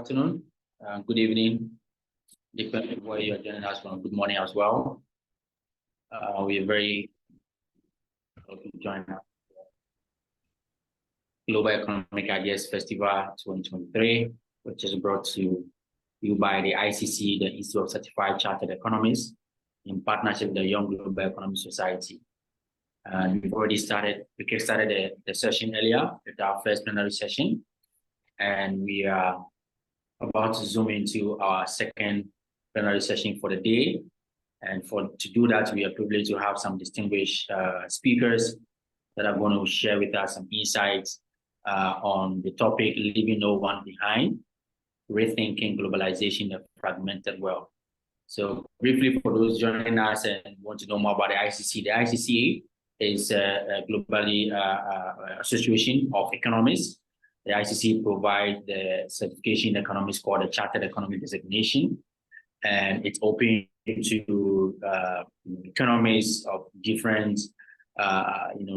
afternoon, good evening, depending where you're joining us from. Good morning as well. We are very happy to join us. Global Economic Ideas Festival 2023, which is brought to you by the ICC, the Institute of Certified Chartered Economists, in partnership with the Young Global Economic Society. And we've already kickstarted the session earlier with our first plenary session, and we are about to zoom into our second plenary session for the day. And to do that, we are privileged to have some distinguished speakers that are going to share with us some insights on the topic, Leaving No One Behind, Rethinking Globalization, the Fragmented World. So briefly, for those joining us and want to know more about the ICC is a globally association of economists. The ICC provides the certification in economics called the Chartered Economic Designation, and it's open to economists of different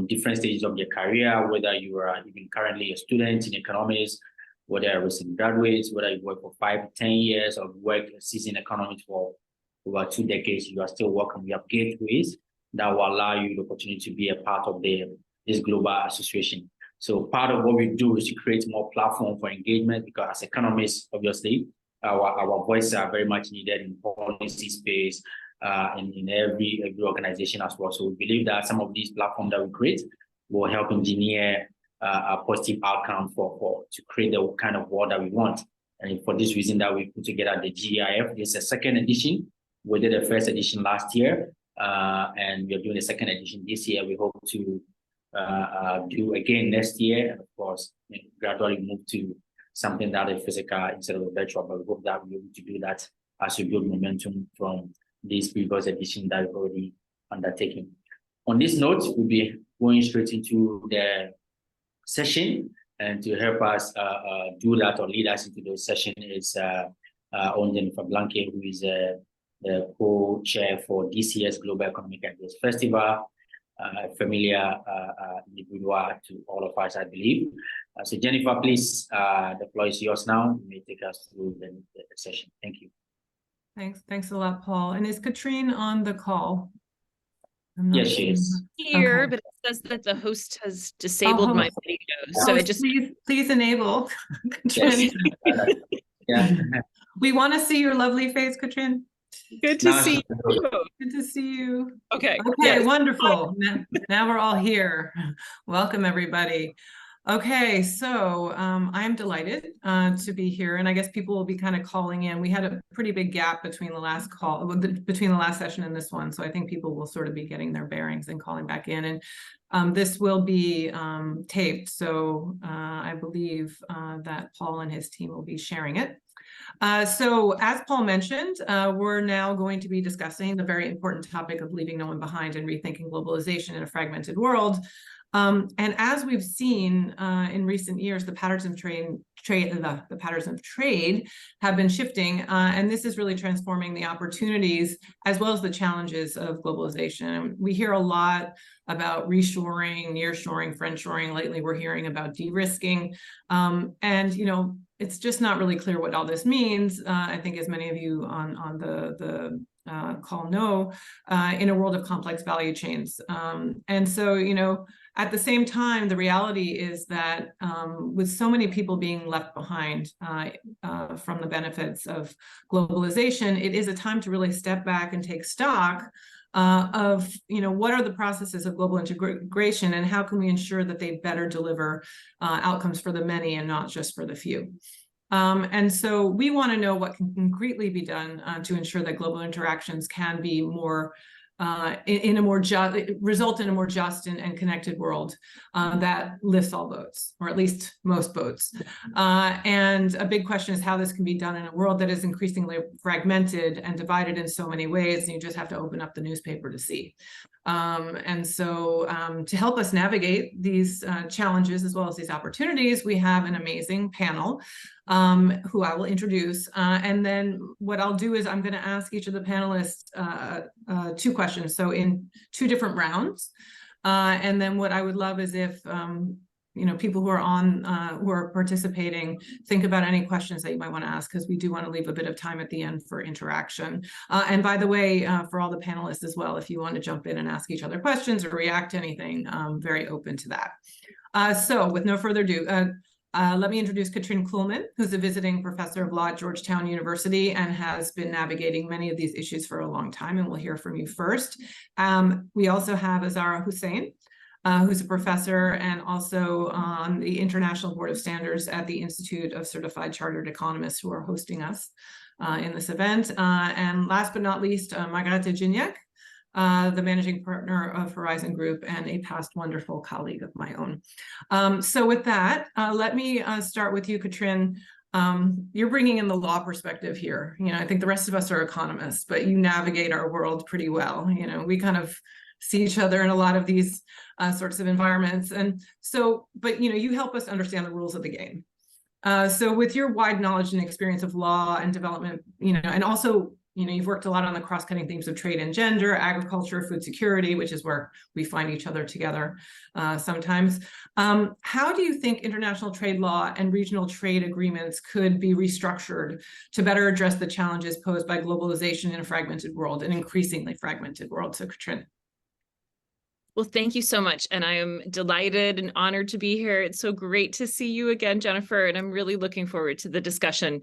different stages of their career, whether you are even currently a student in economics, whether you're a recent graduate, whether you work for 5 to 10 years, or work seasoned economics for over 2 decades, you are still working. We have gateways that will allow you the opportunity to be a part of this global association. So part of what we do is to create more platform for engagement, because as economists, obviously, our voices are very much needed in policy space, in every organization as well. So we believe that some of these platforms that we create will help engineer a positive outcome to create the kind of world that we want. And for this reason that we put together the GEIF. This is a second edition. We did the first edition last year, and we are doing the second edition this year. We hope to do again next year, and of course, gradually move to something that is physical instead of virtual. But we hope that we'll be able to do that as we build momentum from this previous edition that we've already undertaken. On this note, we'll be going straight into the session, and to help us do that or lead us into the session is Jennifer Blanke, who is the co-chair for this year's Global Economic Ideas Festival. Familiar individual to all of us, I believe. So Jennifer, please, the floor is yours now. You may take us through the session. Thank you. Thanks a lot, Paul. And is Katrine on the call? Yes, she is. Here, okay. but it says that the host has disabled my video. So I just please enable Katrine. Yes. Yeah. We want to see your lovely face, Katrine. Good to see you. Good to see you. Okay. Okay, yes. Wonderful. Now we're all here. Welcome, everybody. Okay, so I'm delighted to be here, and I guess people will be kind of calling in. We had a pretty big gap between the last between the last session and this one, so I think people will sort of be getting their bearings and calling back in. And this will be taped, so I believe that Paul and his team will be sharing it. So as Paul mentioned, we're now going to be discussing the very important topic of leaving no one behind and rethinking globalization in a fragmented world. And as we've seen in recent years, the patterns of trade have been shifting, and this is really transforming the opportunities as well as the challenges of globalization. And we hear a lot about reshoring, nearshoring, friendshoring. Lately, we're hearing about de-risking, and it's just not really clear what all this means. I think, as many of you on the call know, in a world of complex value chains. And so, at the same time, the reality is that with so many people being left behind from the benefits of globalization, it is a time to really step back and take stock of what are the processes of global integration, and how can we ensure that they better deliver outcomes for the many and not just for the few. And so we want to know what can concretely be done to ensure that global interactions can be more result in a more just and connected world that lifts all boats, or at least most boats. And a big question is how this can be done in a world that is increasingly fragmented and divided in so many ways, and you just have to open up the newspaper to see. And so to help us navigate these challenges as well as these opportunities, we have an amazing panel who I will introduce. And then what I'll do is I'm going to ask each of the panelists 2 questions, so in 2 different rounds. And then what I would love is if people who are participating, think about any questions that you might want to ask, because we do want to leave a bit of time at the end for interaction. And by the way, for all the panelists as well, if you want to jump in and ask each other questions or react to anything, I'm very open to that. So with no further ado, let me introduce Katrin Kuhlman, who's a visiting professor of law at Georgetown University and has been navigating many of these issues for a long time, and we'll hear from you first. We also have Azara Hussain, who's a professor and also on the International Board of Standards at the Institute of Certified Chartered Economists, who are hosting us in this event. And last but not least, Margarete Gignac, the managing partner of Horizon Group and a past wonderful colleague of my own. So with that, let me start with you, Katrin. You're bringing in the law perspective here. I think the rest of us are economists, but you navigate our world pretty well. We kind of see each other in a lot of these sorts of environments. And so, but you help us understand the rules of the game. So with your wide knowledge and experience of law and development, and also, you've worked a lot on the cross-cutting themes of trade and gender, agriculture, food security, which is where we find each other together sometimes. How do you think international trade law and regional trade agreements could be restructured to better address the challenges posed by globalization in a fragmented world, an increasingly fragmented world? So, Katrin. Well, thank you so much. And I am delighted and honored to be here. It's so great to see you again, Jennifer, and I'm really looking forward to the discussion.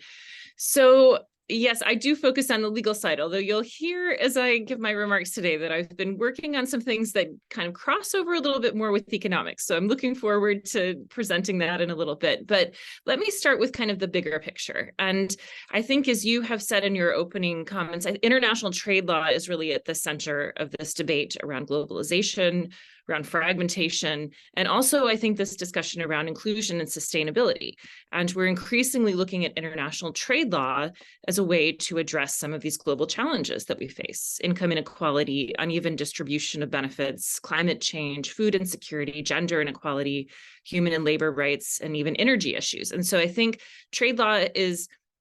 So, yes, I do focus on the legal side, although you'll hear as I give my remarks today that I've been working on some things that kind of cross over a little bit more with economics. So I'm looking forward to presenting that in a little bit. But let me start with kind of the bigger picture. And I think, as you have said in your opening comments, international trade law is really at the center of this debate around globalization, around fragmentation, and also I think this discussion around inclusion and sustainability. And we're increasingly looking at international trade law as a way to address some of these global challenges that we face: income inequality, uneven distribution of benefits, climate change, food insecurity, gender inequality, human and labor rights, and even energy issues. And so I think trade law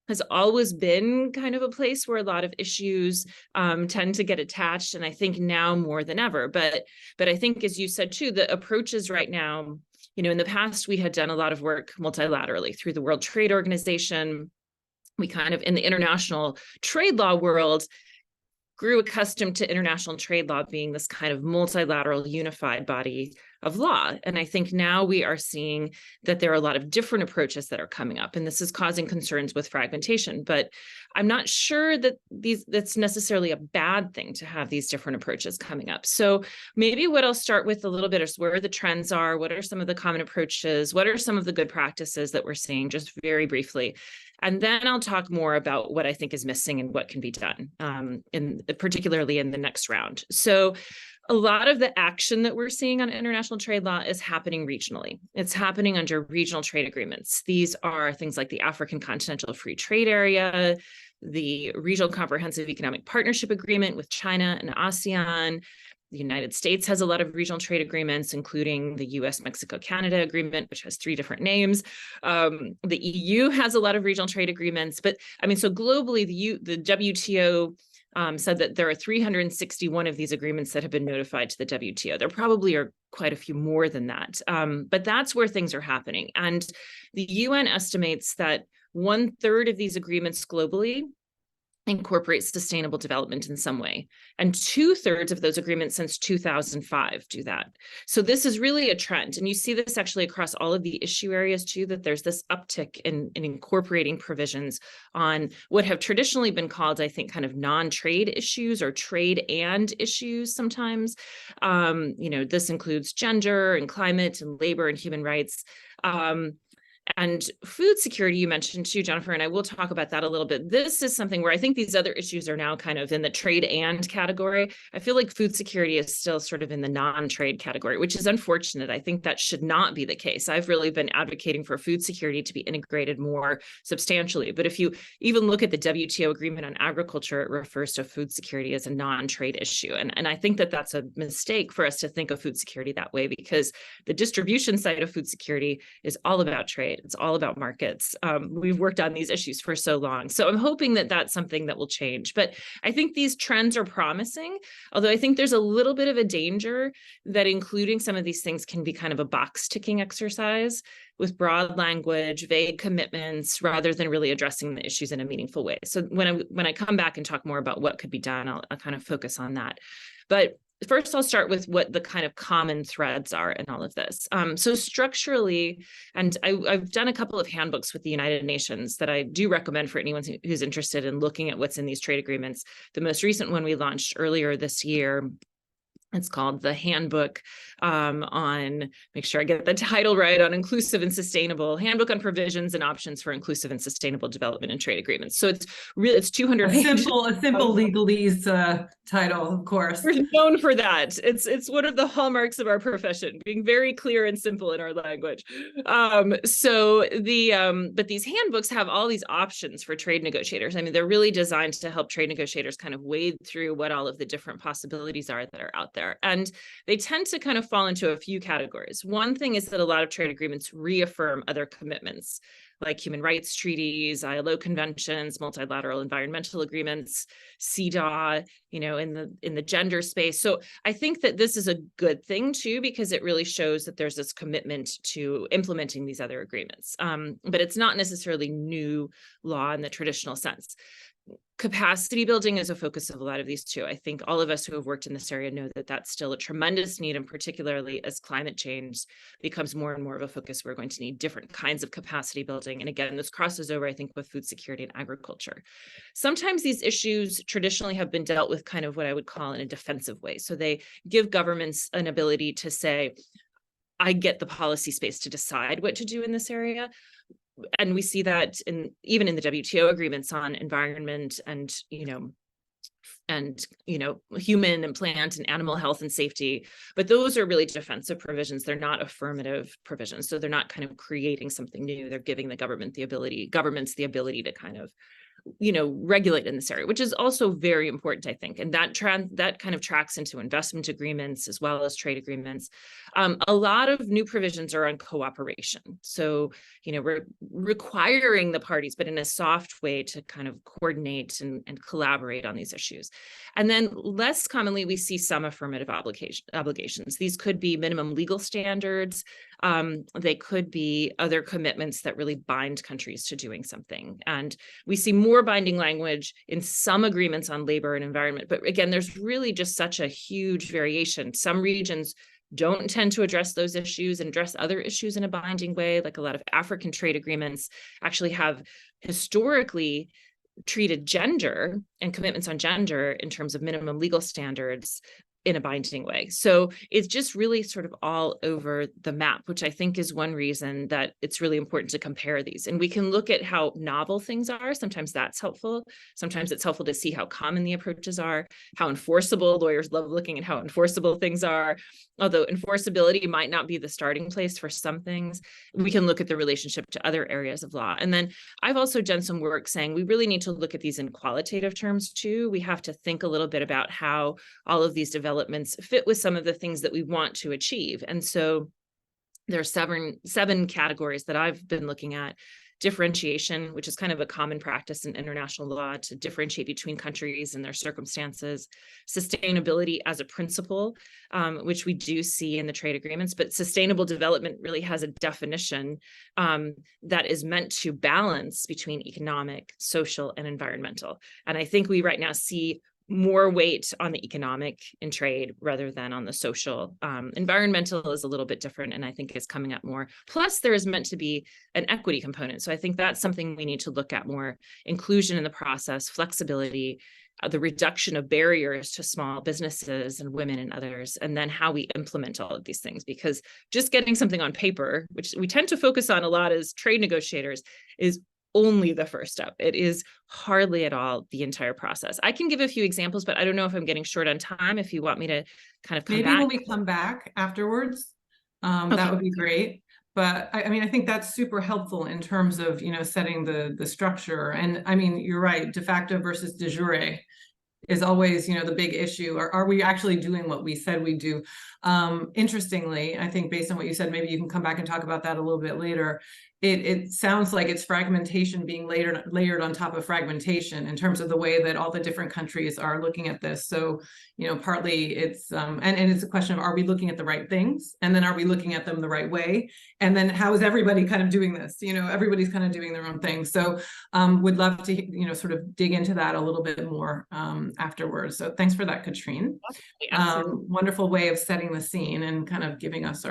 has always been kind of a place where a lot of issues tend to get attached, and I think now more than ever. But I think, as you said too, the approaches right now, in the past we had done a lot of work multilaterally through the World Trade Organization. We kind of, in the international trade law world, grew accustomed to international trade law being this kind of multilateral unified body of law. And I think now we are seeing that there are a lot of different approaches that are coming up, and this is causing concerns with fragmentation. But I'm not sure that that's necessarily a bad thing to have these different approaches coming up. So maybe what I'll start with a little bit is where the trends are, what are some of the common approaches, what are some of the good practices that we're seeing, just very briefly. And then I'll talk more about what I think is missing and what can be done, particularly in the next round. So a lot of the action that we're seeing on international trade law is happening regionally. It's happening under regional trade agreements. These are things like the African Continental Free Trade Area, the Regional Comprehensive Economic Partnership Agreement with China and ASEAN. The United States has a lot of regional trade agreements, including the US-Mexico-Canada agreement, which has 3 different names. The EU has a lot of regional trade agreements. But I mean, so globally, the WTO said that there are 361 of these agreements that have been notified to the WTO. There probably are quite a few more than that, but that's where things are happening. And the UN estimates that 1/3 of these agreements globally incorporate sustainable development in some way. And 2/3 of those agreements since 2005 do that. So this is really a trend. And you see this actually across all of the issue areas too, that there's this uptick in incorporating provisions on what have traditionally been called, I think, kind of non-trade issues or trade and issues sometimes. This includes gender and climate and labor and human rights. And food security, you mentioned too, Jennifer, and I will talk about that a little bit. This is something where I think these other issues are now kind of in the trade and category. I feel like food security is still sort of in the non-trade category, which is unfortunate. I think that should not be the case. I've really been advocating for food security to be integrated more substantially. But if you even look at the WTO agreement on agriculture, it refers to food security as a non-trade issue. And I think that that's a mistake for us to think of food security that way, because the distribution side of food security is all about trade. right? It's all about markets. We've worked on these issues for so long. So I'm hoping that that's something that will change. But I think these trends are promising, although I think there's a little bit of a danger that including some of these things can be kind of a box ticking exercise with broad language, vague commitments, rather than really addressing the issues in a meaningful way. So when I come back and talk more about what could be done, I'll kind of focus on that. But first, I'll start with what the kind of common threads are in all of this. So structurally, and I've done a couple of handbooks with the United Nations that I do recommend for anyone who's interested in looking at what's in these trade agreements. The most recent one we launched earlier this year, it's called the Handbook on, make sure I get the title right, on inclusive and sustainable, Handbook on Provisions and Options for Inclusive and Sustainable Development and Trade Agreements. So it's really, it's 200 pages. A simple legalese title, of course. We're known for that. It's one of the hallmarks of our profession, being very clear and simple in our language. But these handbooks have all these options for trade negotiators. I mean, they're really designed to help trade negotiators kind of wade through what all of the different possibilities are that are out there. And they tend to kind of fall into a few categories. One thing is that a lot of trade agreements reaffirm other commitments, like human rights treaties, ILO conventions, multilateral environmental agreements, CEDAW, in the gender space. So I think that this is a good thing too, because it really shows that there's this commitment to implementing these other agreements. But it's not necessarily new law in the traditional sense. Capacity building is a focus of a lot of these too. I think all of us who have worked in this area know that that's still a tremendous need, and particularly as climate change becomes more and more of a focus, we're going to need different kinds of capacity building. And again, this crosses over, I think, with food security and agriculture. Sometimes these issues traditionally have been dealt with kind of what I would call in a defensive way. So they give governments an ability to say, I get the policy space to decide what to do in this area. And we see that even in the WTO agreements on environment and human and plant and animal health and safety, but those are really defensive provisions. They're not affirmative provisions. So they're not kind of creating something new. They're giving the governments the ability to kind of regulate in this area, which is also very important, I think. And that kind of tracks into investment agreements as well as trade agreements. A lot of new provisions are on cooperation. So, we're requiring the parties, but in a soft way, to kind of coordinate and collaborate on these issues. And then less commonly, we see some affirmative obligations. These could be minimum legal standards. They could be other commitments that really bind countries to doing something. And we see more binding language in some agreements on labor and environment. But again, there's really just such a huge variation. Some regions don't tend to address those issues and address other issues in a binding way. Like a lot of African trade agreements actually have historically treated gender and commitments on gender in terms of minimum legal standards in a binding way. So it's just really sort of all over the map, which I think is one reason that it's really important to compare these. And we can look at how novel things are. Sometimes that's helpful. Sometimes it's helpful to see how common the approaches are, how enforceable. Lawyers love looking at how enforceable things are. Although enforceability might not be the starting place for some things, we can look at the relationship to other areas of law. And then I've also done some work saying we really need to look at these in qualitative terms too. We have to think a little bit about how all of these developments fit with some of the things that we want to achieve. And so there are seven categories that I've been looking at. Differentiation, which is kind of a common practice in international law to differentiate between countries and their circumstances. Sustainability as a principle, which we do see in the trade agreements, but sustainable development really has a definition that is meant to balance between economic, social, and environmental. And I think we right now see more weight on the economic in trade rather than on the social. Environmental is a little bit different, and I think is coming up more. Plus, there is meant to be an equity component. So I think that's something we need to look at more. Inclusion in the process, flexibility, the reduction of barriers to small businesses and women and others, and then how we implement all of these things. Because just getting something on paper, which we tend to focus on a lot as trade negotiators, is only the first step. It is hardly at all the entire process. I can give a few examples, but I don't know if I'm getting short on time. If you want me to kind of come back. Maybe when we come back afterwards, okay, that would be great. But I mean, I think that's super helpful in terms of, setting the structure. And I mean, you're right, de facto versus de jure is always, the big issue. Or are we actually doing what we said we do? Interestingly, I think based on what you said, maybe you can come back and talk about that a little bit later. it sounds like it's fragmentation being layered on top of fragmentation in terms of the way that all the different countries are looking at this. So, partly it's and it's a question of, are we looking at the right things, and then are we looking at them the right way, and then how is everybody kind of doing this? Everybody's kind of doing their own thing. So would love to sort of dig into that a little bit more afterwards. So thanks for that, Katrine. Wonderful way of setting the scene and kind of giving us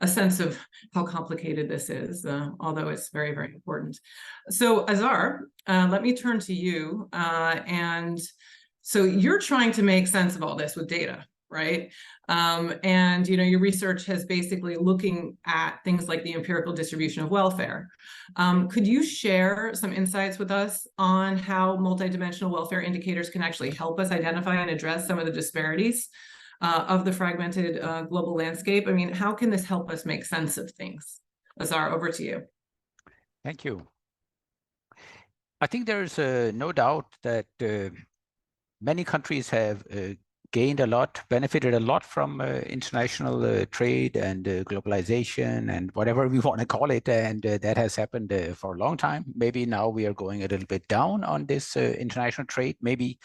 a sense of how complicated this is, although it's very, very important. So Azar, let me turn to you. And so you're trying to make sense of all this with data, right? And your research has basically looking at things like the empirical distribution of welfare. Could you share some insights with us on how multidimensional welfare indicators can actually help us identify and address some of the disparities of the fragmented global landscape? I mean, how can this help us make sense of things? Azar, over to you. Thank you. I think there's no doubt that many countries have gained a lot, benefited a lot from international trade and globalization and whatever we want to call it. And that has happened for a long time. Maybe now we are going a little bit down on this international trade, maybe.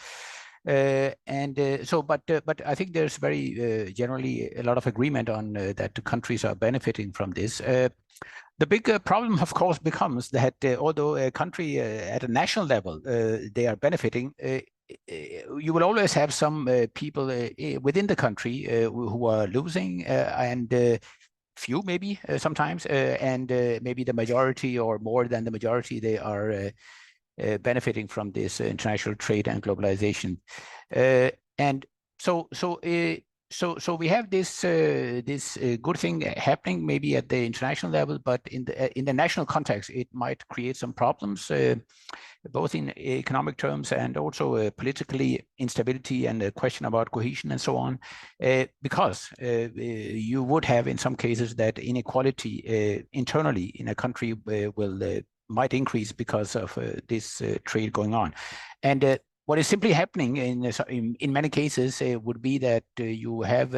But I think there's very generally a lot of agreement on that the countries are benefiting from this. The big problem, of course, becomes that although a country at a national level, they are benefiting, you will always have some people within the country who are losing, and few maybe sometimes, and maybe the majority or more than the majority, they are benefiting from this international trade and globalization. And so we have this good thing happening maybe at the international level, but in the national context, it might create some problems, both in economic terms and also politically instability and a question about cohesion and so on, because you would have in some cases that inequality internally in a country might increase because of this trade going on. And what is simply happening in many cases would be that you have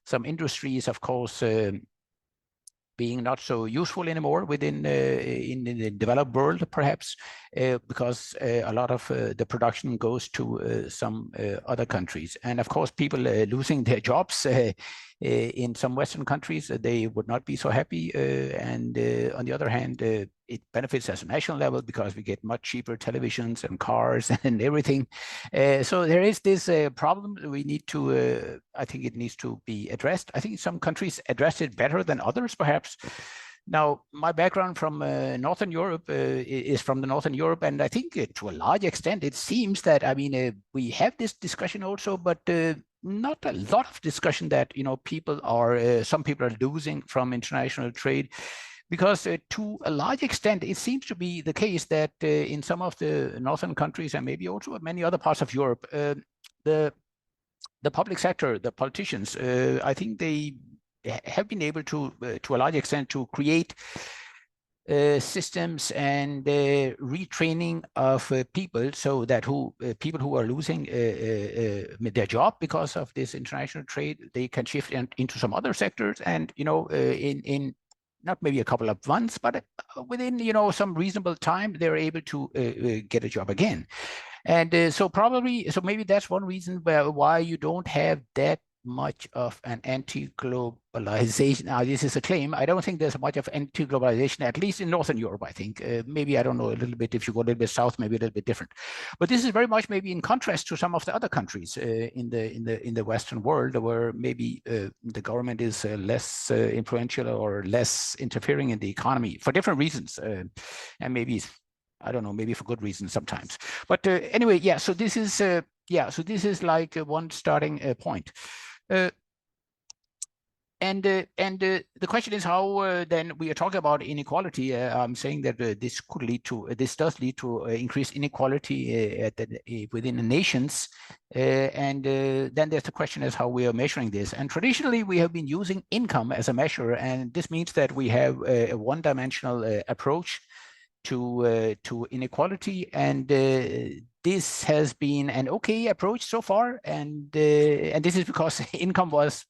some industries, of course, being not so useful anymore within in the developed world, perhaps, because a lot of the production goes to some other countries. And of course, people losing their jobs in some Western countries, they would not be so happy. And on the other hand, it benefits at a national level because we get much cheaper televisions and cars and everything. So there is this problem we need to, I think it needs to be addressed. I think some countries address it better than others, perhaps. Now, my background from Northern Europe is from the Northern Europe, and I think to a large extent, it seems that, I mean, we have this discussion also, but not a lot of discussion that, people are, some people are losing from international trade. Because to a large extent, it seems to be the case that in some of the northern countries and maybe also many other parts of Europe, the public sector, the politicians, I think they have been able to a large extent, to create systems and retraining of people, so that people who are losing their job because of this international trade, they can shift into some other sectors, and in not maybe a couple of months, but within some reasonable time, they're able to get a job again. And so maybe that's one reason why you don't have that much of an anti-globalization. Now, this is a claim. I don't think there's much of anti-globalization, at least in Northern Europe, I think. Maybe, I don't know, a little bit, if you go a little bit south, maybe a little bit different. But this is very much maybe in contrast to some of the other countries in the Western world, where maybe the government is less influential or less interfering in the economy for different reasons. And maybe, I don't know, maybe for good reasons sometimes. But anyway, yeah, so this is like one starting point. And the question is how then we are talking about inequality. I'm saying that this does lead to increased inequality within the nations. And then there's the question is how we are measuring this. And traditionally, we have been using income as a measure. And this means that we have a one-dimensional approach to inequality, and this has been an okay approach so far, and this is because income was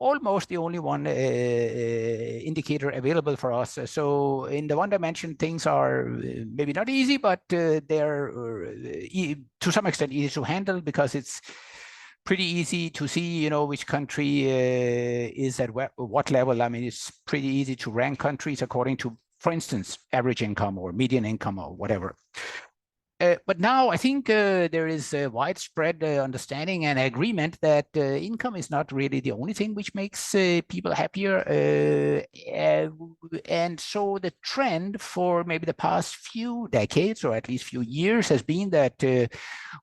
almost the only one indicator available for us. So in the one dimension, things are maybe not easy, but they're to some extent easy to handle, because it's pretty easy to see, which country is at what level. I mean, it's pretty easy to rank countries according to, for instance, average income or median income or whatever. But now I think there is a widespread understanding and agreement that income is not really the only thing which makes people happier. And so the trend for maybe the past few decades, or at least few years, has been that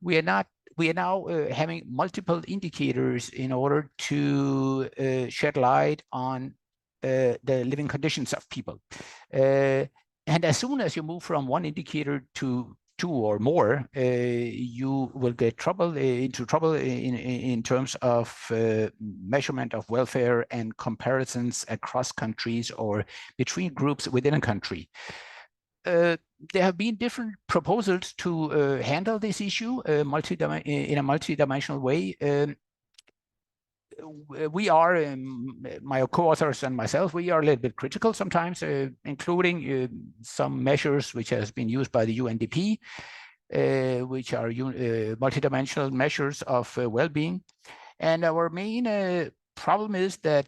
we are now having multiple indicators in order to shed light on the living conditions of people. And as soon as you move from one indicator to two or more, you will get into trouble in terms of measurement of welfare and comparisons across countries or between groups within a country. There have been different proposals to handle this issue in a multidimensional way. We are, my co-authors and myself, we are a little bit critical sometimes, including some measures which has been used by the UNDP, which are multidimensional measures of well-being. And our main problem is that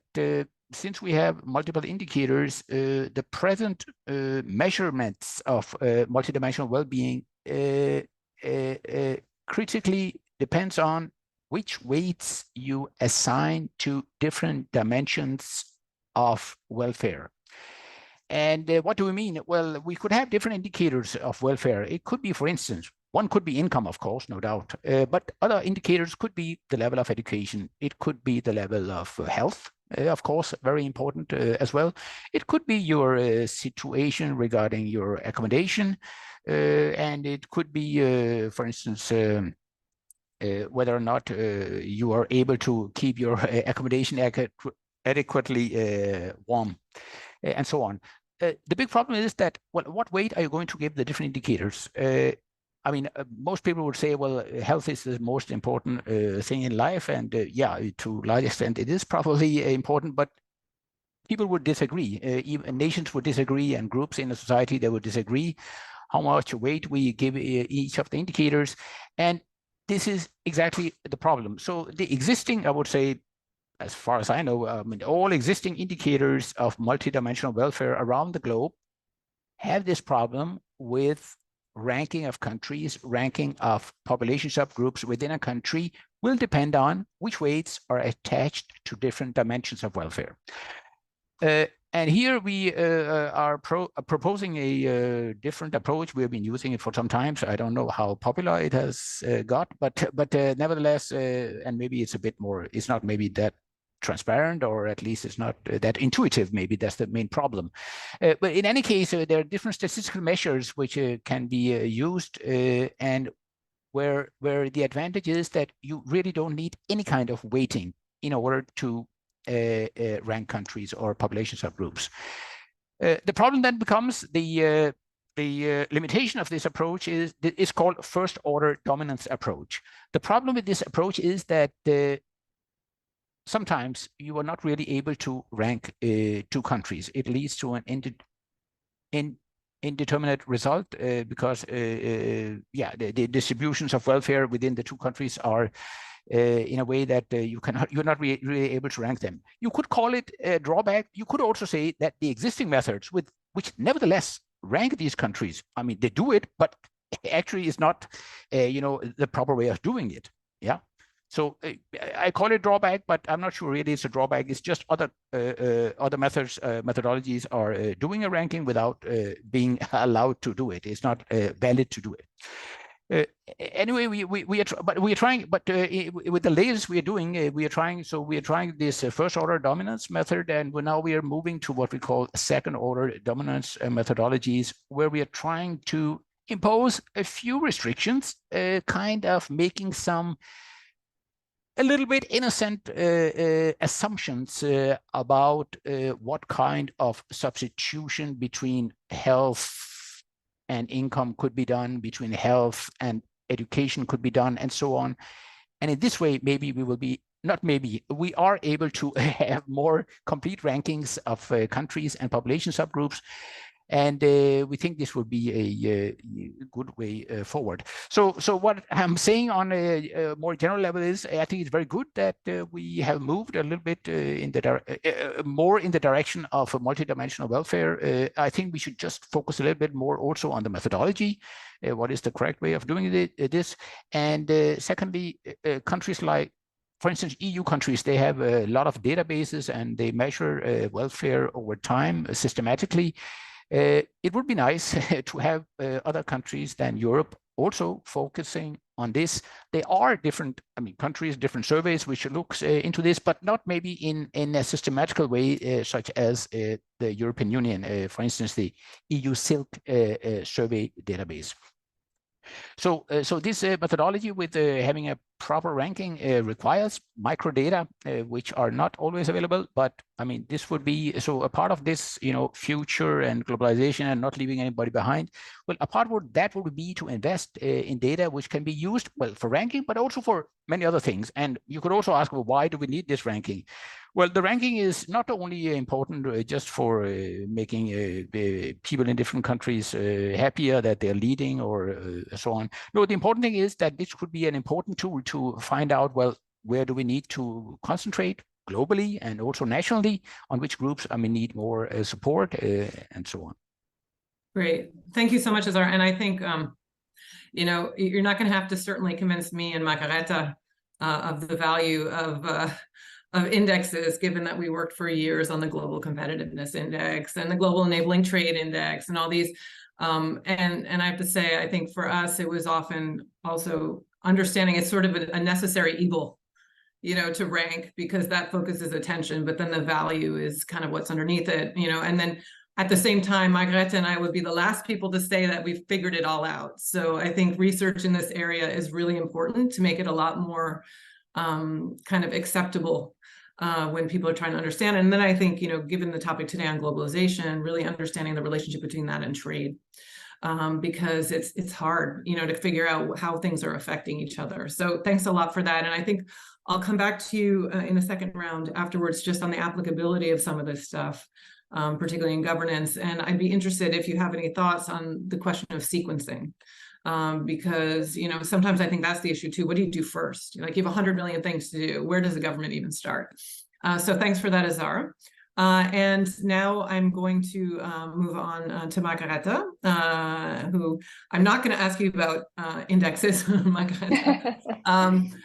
since we have multiple indicators, the present measurements of multidimensional well-being critically depends on which weights you assign to different dimensions of welfare. And what do we mean? Well, we could have different indicators of welfare. It could be, for instance, one could be income, of course, no doubt, but other indicators could be the level of education. It could be the level of health, of course, very important as well. It could be your situation regarding your accommodation, and it could be, for instance, whether or not you are able to keep your accommodation adequately warm, and so on. The big problem is that, well, what weight are you going to give the different indicators? I mean, most people would say, well, health is the most important thing in life. And yeah, to a large extent, it is probably important, but people would disagree. Even nations would disagree, and groups in a society, they would disagree how much weight we give each of the indicators. And this is exactly the problem. So the existing, I would say, as far as I know, all existing indicators of multidimensional welfare around the globe have this problem with ranking of countries, ranking of population subgroups within a country will depend on which weights are attached to different dimensions of welfare. And here we are proposing a different approach. We have been using it for some time, so I don't know how popular it has got, but nevertheless, and maybe it's a bit more, it's not maybe that transparent, or at least it's not that intuitive. Maybe that's the main problem. But in any case, there are different statistical measures which can be used, and where the advantage is that you really don't need any kind of weighting in order to rank countries or population subgroups. The problem then becomes the limitation of this approach is called first order dominance approach. The problem with this approach is that sometimes you are not really able to rank two countries. It leads to an indeterminate result because yeah, the distributions of welfare within the two countries are in a way that you're not really able to rank them. You could call it a drawback. You could also say that the existing methods which nevertheless rank these countries, I mean, they do it, but actually is not the proper way of doing it. Yeah. So I call it drawback, but I'm not sure really it's a drawback. It's just other methodologies are doing a ranking without being allowed to do it. It's not valid to do it. Anyway, we are trying, but with the latest we are doing, we are trying this first order dominance method, and now we are moving to what we call second order dominance methodologies, where we are trying to impose a few restrictions, kind of making some a little bit innocent assumptions about what kind of substitution between health and income could be done, between health and education could be done, and so on. And in this way, maybe we will be not maybe, we are able to have more complete rankings of countries and population subgroups. And we think this would be a good way forward. So what I'm saying on a more general level is, I think it's very good that we have moved a little bit more in the direction of a multidimensional welfare. I think we should just focus a little bit more also on the methodology. What is the correct way of doing this? And secondly, countries like, for instance, EU countries, they have a lot of databases and they measure welfare over time systematically. It would be nice to have other countries than Europe also focusing on this. There are different, countries, different surveys which looks into this, but not maybe in a systematical way, such as the European Union, for instance, the EU Silk survey database. So this methodology with having a proper ranking requires microdata, which are not always available. But this would be so a part of this, future and globalization and not leaving anybody behind. Well, a part of that would be to invest in data which can be used for ranking, but also for many other things. And you could also ask, well, why do we need this ranking? Well, the ranking is not only important just for making people in different countries happier that they're leading or so on. No, the important thing is that this could be an important tool to find out, well, where do we need to concentrate globally and also nationally, on which groups need more support and so on. Great. Thank you so much, Azar. And I think, you're not going to have to certainly convince me and Margareta of the value of indexes, given that we worked for years on the Global Competitiveness Index and the Global Enabling Trade Index and all these. And I have to say, I think for us, it was often also understanding it's sort of a necessary evil, to rank, because that focuses attention, but then the value is kind of what's underneath it, and then at the same time, Margareta and I would be the last people to say that we've figured it all out. So I think research in this area is really important to make it a lot more kind of acceptable when people are trying to understand. And then I think, given the topic today on globalization, really understanding the relationship between that and trade, because it's hard, to figure out how things are affecting each other. So thanks a lot for that. And I think I'll come back to you in the second round afterwards, just on the applicability of some of this stuff, particularly in governance. And I'd be interested if you have any thoughts on the question of sequencing. Because, sometimes I think that's the issue too. What do you do first? Like you have 100 million things to do. Where does the government even start? So thanks for that, Azar. And now I'm going to move on to Margareta, who I'm not going to ask you about indexes, Margareta.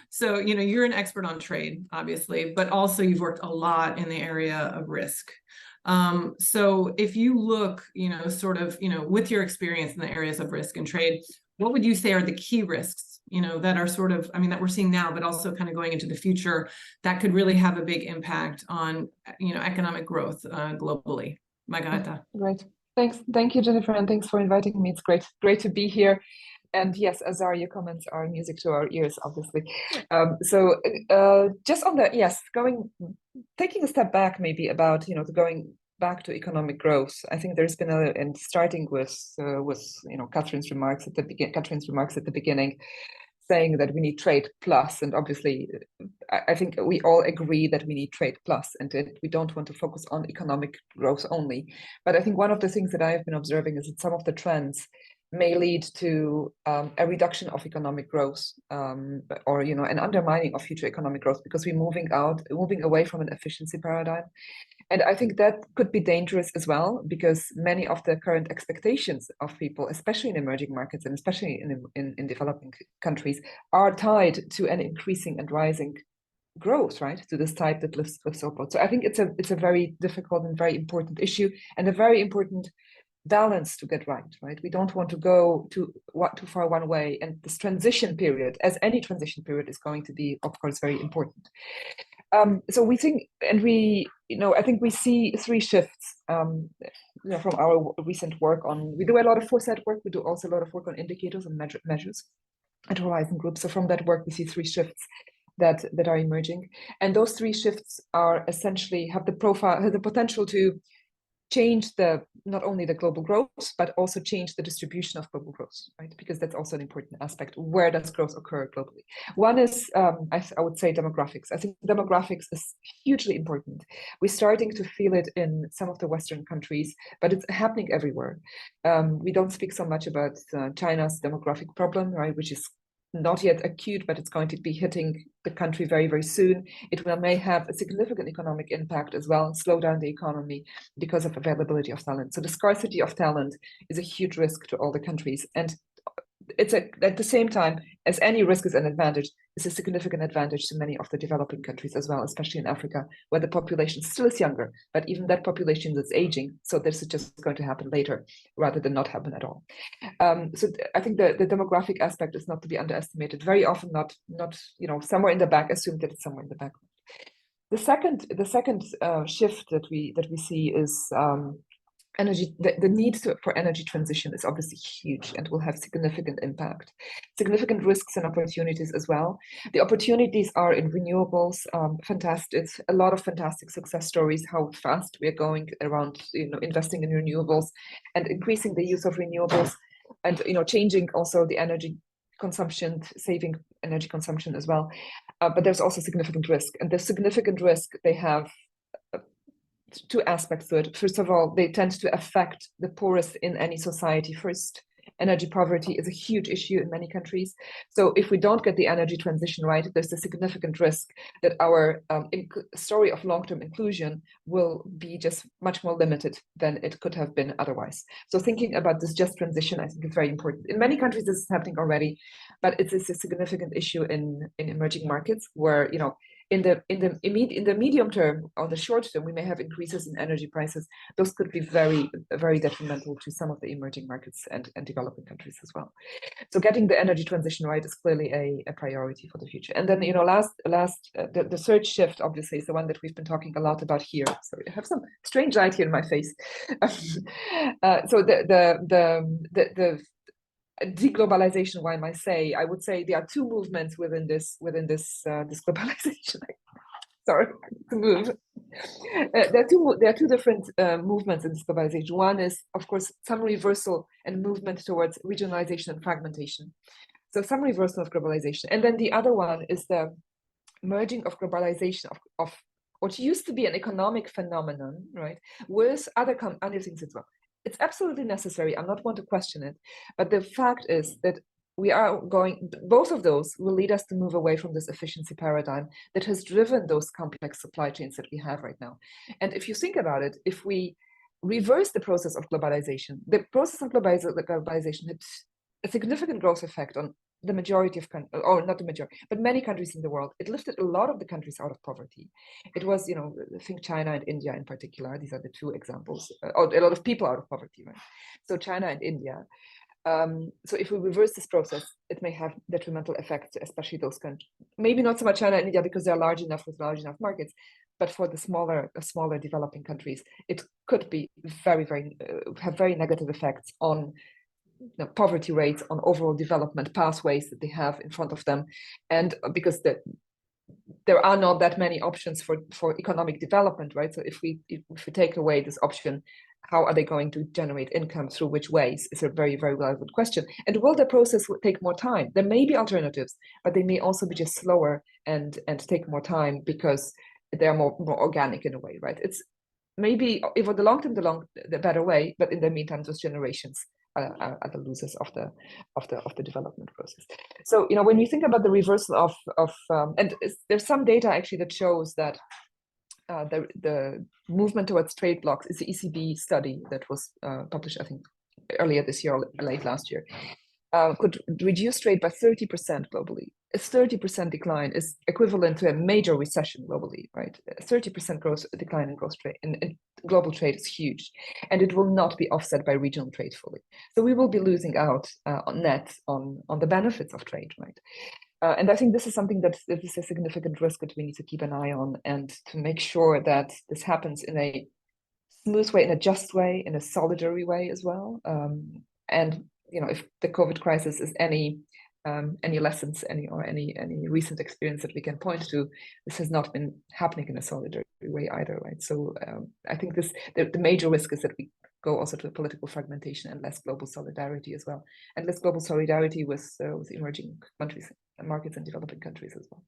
So, you're an expert on trade, obviously, but also you've worked a lot in the area of risk. So if you look, sort of, with your experience in the areas of risk and trade, what would you say are the key risks, that are sort of, that we're seeing now, but also kind of going into the future that could really have a big impact on, economic growth globally? Margareta. Right. Thanks. Thank you, Jennifer, and thanks for inviting me. It's great to be here. And yes, Azar, your comments are music to our ears, obviously. Just on the, taking a step back maybe about, going back to economic growth. I think there's been and starting with Catherine's remarks at the beginning, saying that we need trade plus, and obviously I think we all agree that we need trade plus, and we don't want to focus on economic growth only. But I think one of the things that I've been observing is that some of the trends may lead to a reduction of economic growth, or an undermining of future economic growth, because we're moving away from an efficiency paradigm. And I think that could be dangerous as well, because many of the current expectations of people, especially in emerging markets and especially in developing countries, are tied to an increasing and rising growth, right? To this type that lifts so forth. So I think it's a very difficult and very important issue, and a very important balance to get right. We don't want to go too far one way, and this transition period, as any transition period, is going to be, of course, very important. So we think, and I think we see three shifts from our recent work we do a lot of foresight work. We do also a lot of work on indicators and measures at Horizon Group. So from that work, we see three shifts that are emerging, and those three shifts are essentially have the potential to change not only the global growth, but also change the distribution of global growth, right? Because that's also an important aspect. Where does growth occur globally? One is, I would say, demographics. I think demographics is hugely important. We're starting to feel it in some of the Western countries, but it's happening everywhere. We don't speak so much about China's demographic problem, right, which is not yet acute, but it's going to be hitting the country very, very soon. It may have a significant economic impact as well, slow down the economy because of availability of talent. So the scarcity of talent is a huge risk to all the countries. And it's at the same time, as any risk is an advantage, it's a significant advantage to many of the developing countries as well, especially in Africa, where the population still is younger, but even that population is aging. So this is just going to happen later rather than not happen at all. So I think the demographic aspect is not to be underestimated. Very often not somewhere in the back, assumed that it's somewhere in the back. The second shift that we see is energy. The need for energy transition is obviously huge and will have significant impact, significant risks and opportunities as well. The opportunities are in renewables. Fantastic, it's a lot of fantastic success stories. How fast we are going around, investing in renewables and increasing the use of renewables, and changing also the energy consumption, saving energy consumption as well. But there's also significant risk, and the significant risk, they have two aspects to it. First of all, they tend to affect the poorest in any society first. Energy poverty is a huge issue in many countries. So if we don't get the energy transition right, there's a significant risk that our story of long-term inclusion will be just much more limited than it could have been otherwise. So thinking about this just transition, I think, is very important. In many countries, this is happening already, but it's a significant issue in emerging markets where, in the medium term or the short term, we may have increases in energy prices. Those could be very, very detrimental to some of the emerging markets and developing countries as well. So getting the energy transition right is clearly a priority for the future. And then, the third shift, obviously, is the one that we've been talking a lot about here. Sorry, I have some strange light here in my face. So the deglobalization, why might say, I would say there are two movements within this globalization. Sorry to move. There are two different movements in this globalization. One is, of course, some reversal and movement towards regionalization and fragmentation. So some reversal of globalization. And then the other one is the merging of globalization of what used to be an economic phenomenon, right, with other things as well. It's absolutely necessary. I'm not one to question it, but the fact is that both of those will lead us to move away from this efficiency paradigm that has driven those complex supply chains that we have right now. And if you think about it, if we reverse the process of globalization, the process of globalization had a significant growth effect on the majority of countries, or not the majority, but many countries in the world. It lifted a lot of the countries out of poverty. It was, I think China and India in particular, these are the two examples, or a lot of people out of poverty, right? So China and India. So if we reverse this process, it may have detrimental effects, especially those countries. Maybe not so much China and India because they're large enough with large enough markets, but for the smaller developing countries, it could be have very negative effects on poverty rates, on overall development pathways that they have in front of them. And because there are not that many options for economic development, right? So if we take away this option, how are they going to generate income, through which ways, is a very, very relevant question. And will the process take more time? There may be alternatives, but they may also be just slower and take more time because they're more organic in a way, right? It's maybe, for the long term, the better way, but in the meantime, those generations are the losers of the development process. So when you think about the reversal of and there's some data actually that shows that the movement towards trade blocks is the ECB study that was published, I think, earlier this year or late last year, could reduce trade by 30% globally. A 30% decline is equivalent to a major recession globally, right? A 30% decline in gross trade, in global trade is huge, and it will not be offset by regional trade fully. So we will be losing out on the benefits of trade, right? And I think this is something that is a significant risk that we need to keep an eye on, and to make sure that this happens in a smooth way, in a just way, in a solidary way as well. And if the COVID crisis is any any lessons, any recent experience that we can point to. This has not been happening in a solidary way either, right? So I think the major risk is that we go also to political fragmentation and less global solidarity as well, and less global solidarity with emerging countries and markets and developing countries as well.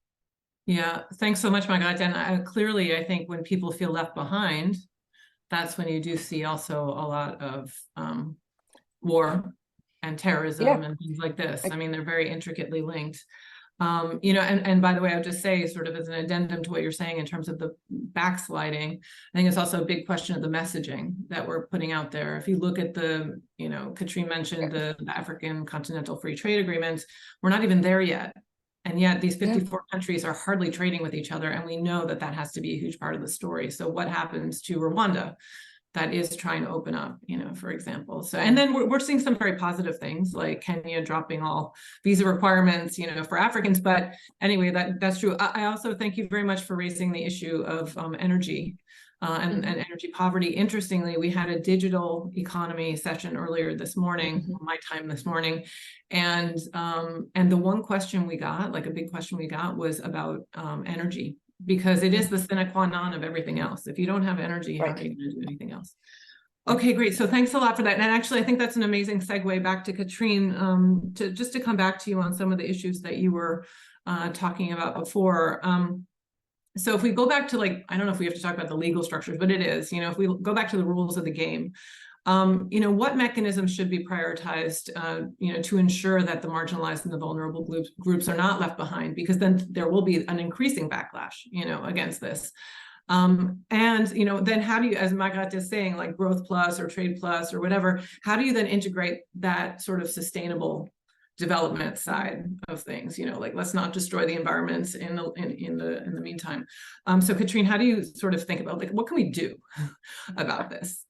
Yeah, thanks so much, Margaret. And clearly, I think when people feel left behind, that's when you do see also a lot of war and terrorism and things like this. I mean, they're very intricately linked. You know, and by the way, I'll just say, sort of as an addendum to what you're saying in terms of the backsliding, I think it's also a big question of the messaging that we're putting out there. If you look at the, you know, Katrine mentioned the African Continental Free Trade Agreement, we're not even there yet. And yet these 54 countries are hardly trading with each other. And we know that that has to be a huge part of the story. So what happens to Rwanda that is trying to open up, you know, for example? So, and then we're seeing some very positive things like Kenya dropping all visa requirements, you know, for Africans. But anyway, that's true. I also thank you very much for raising the issue of energy and energy poverty. Interestingly, we had a digital economy session earlier this morning, my time this morning. And the one question we got, like a big question we got, was about energy, because it is the sine qua non of everything else. If you don't have energy, how are you going to do anything else? Okay, great. So thanks a lot for that. And actually, I think that's an amazing segue back to Katrine, to come back to you on some of the issues that you were talking about before. So if we go back to, like, I don't know if we have to talk about the legal structures, but it is, you know, if we go back to the rules of the game, you know, what mechanisms should be prioritized, you know, to ensure that the marginalized and the vulnerable groups are not left behind, because then there will be an increasing backlash, you know, against this. And, you know, then how do you, as Margaret is saying, like Growth Plus or Trade Plus or whatever, how do you then integrate that sort of sustainable development side of things? You know, like, let's not destroy the environment in the meantime. So Katrine, how do you sort of think about, like, what can we do about this?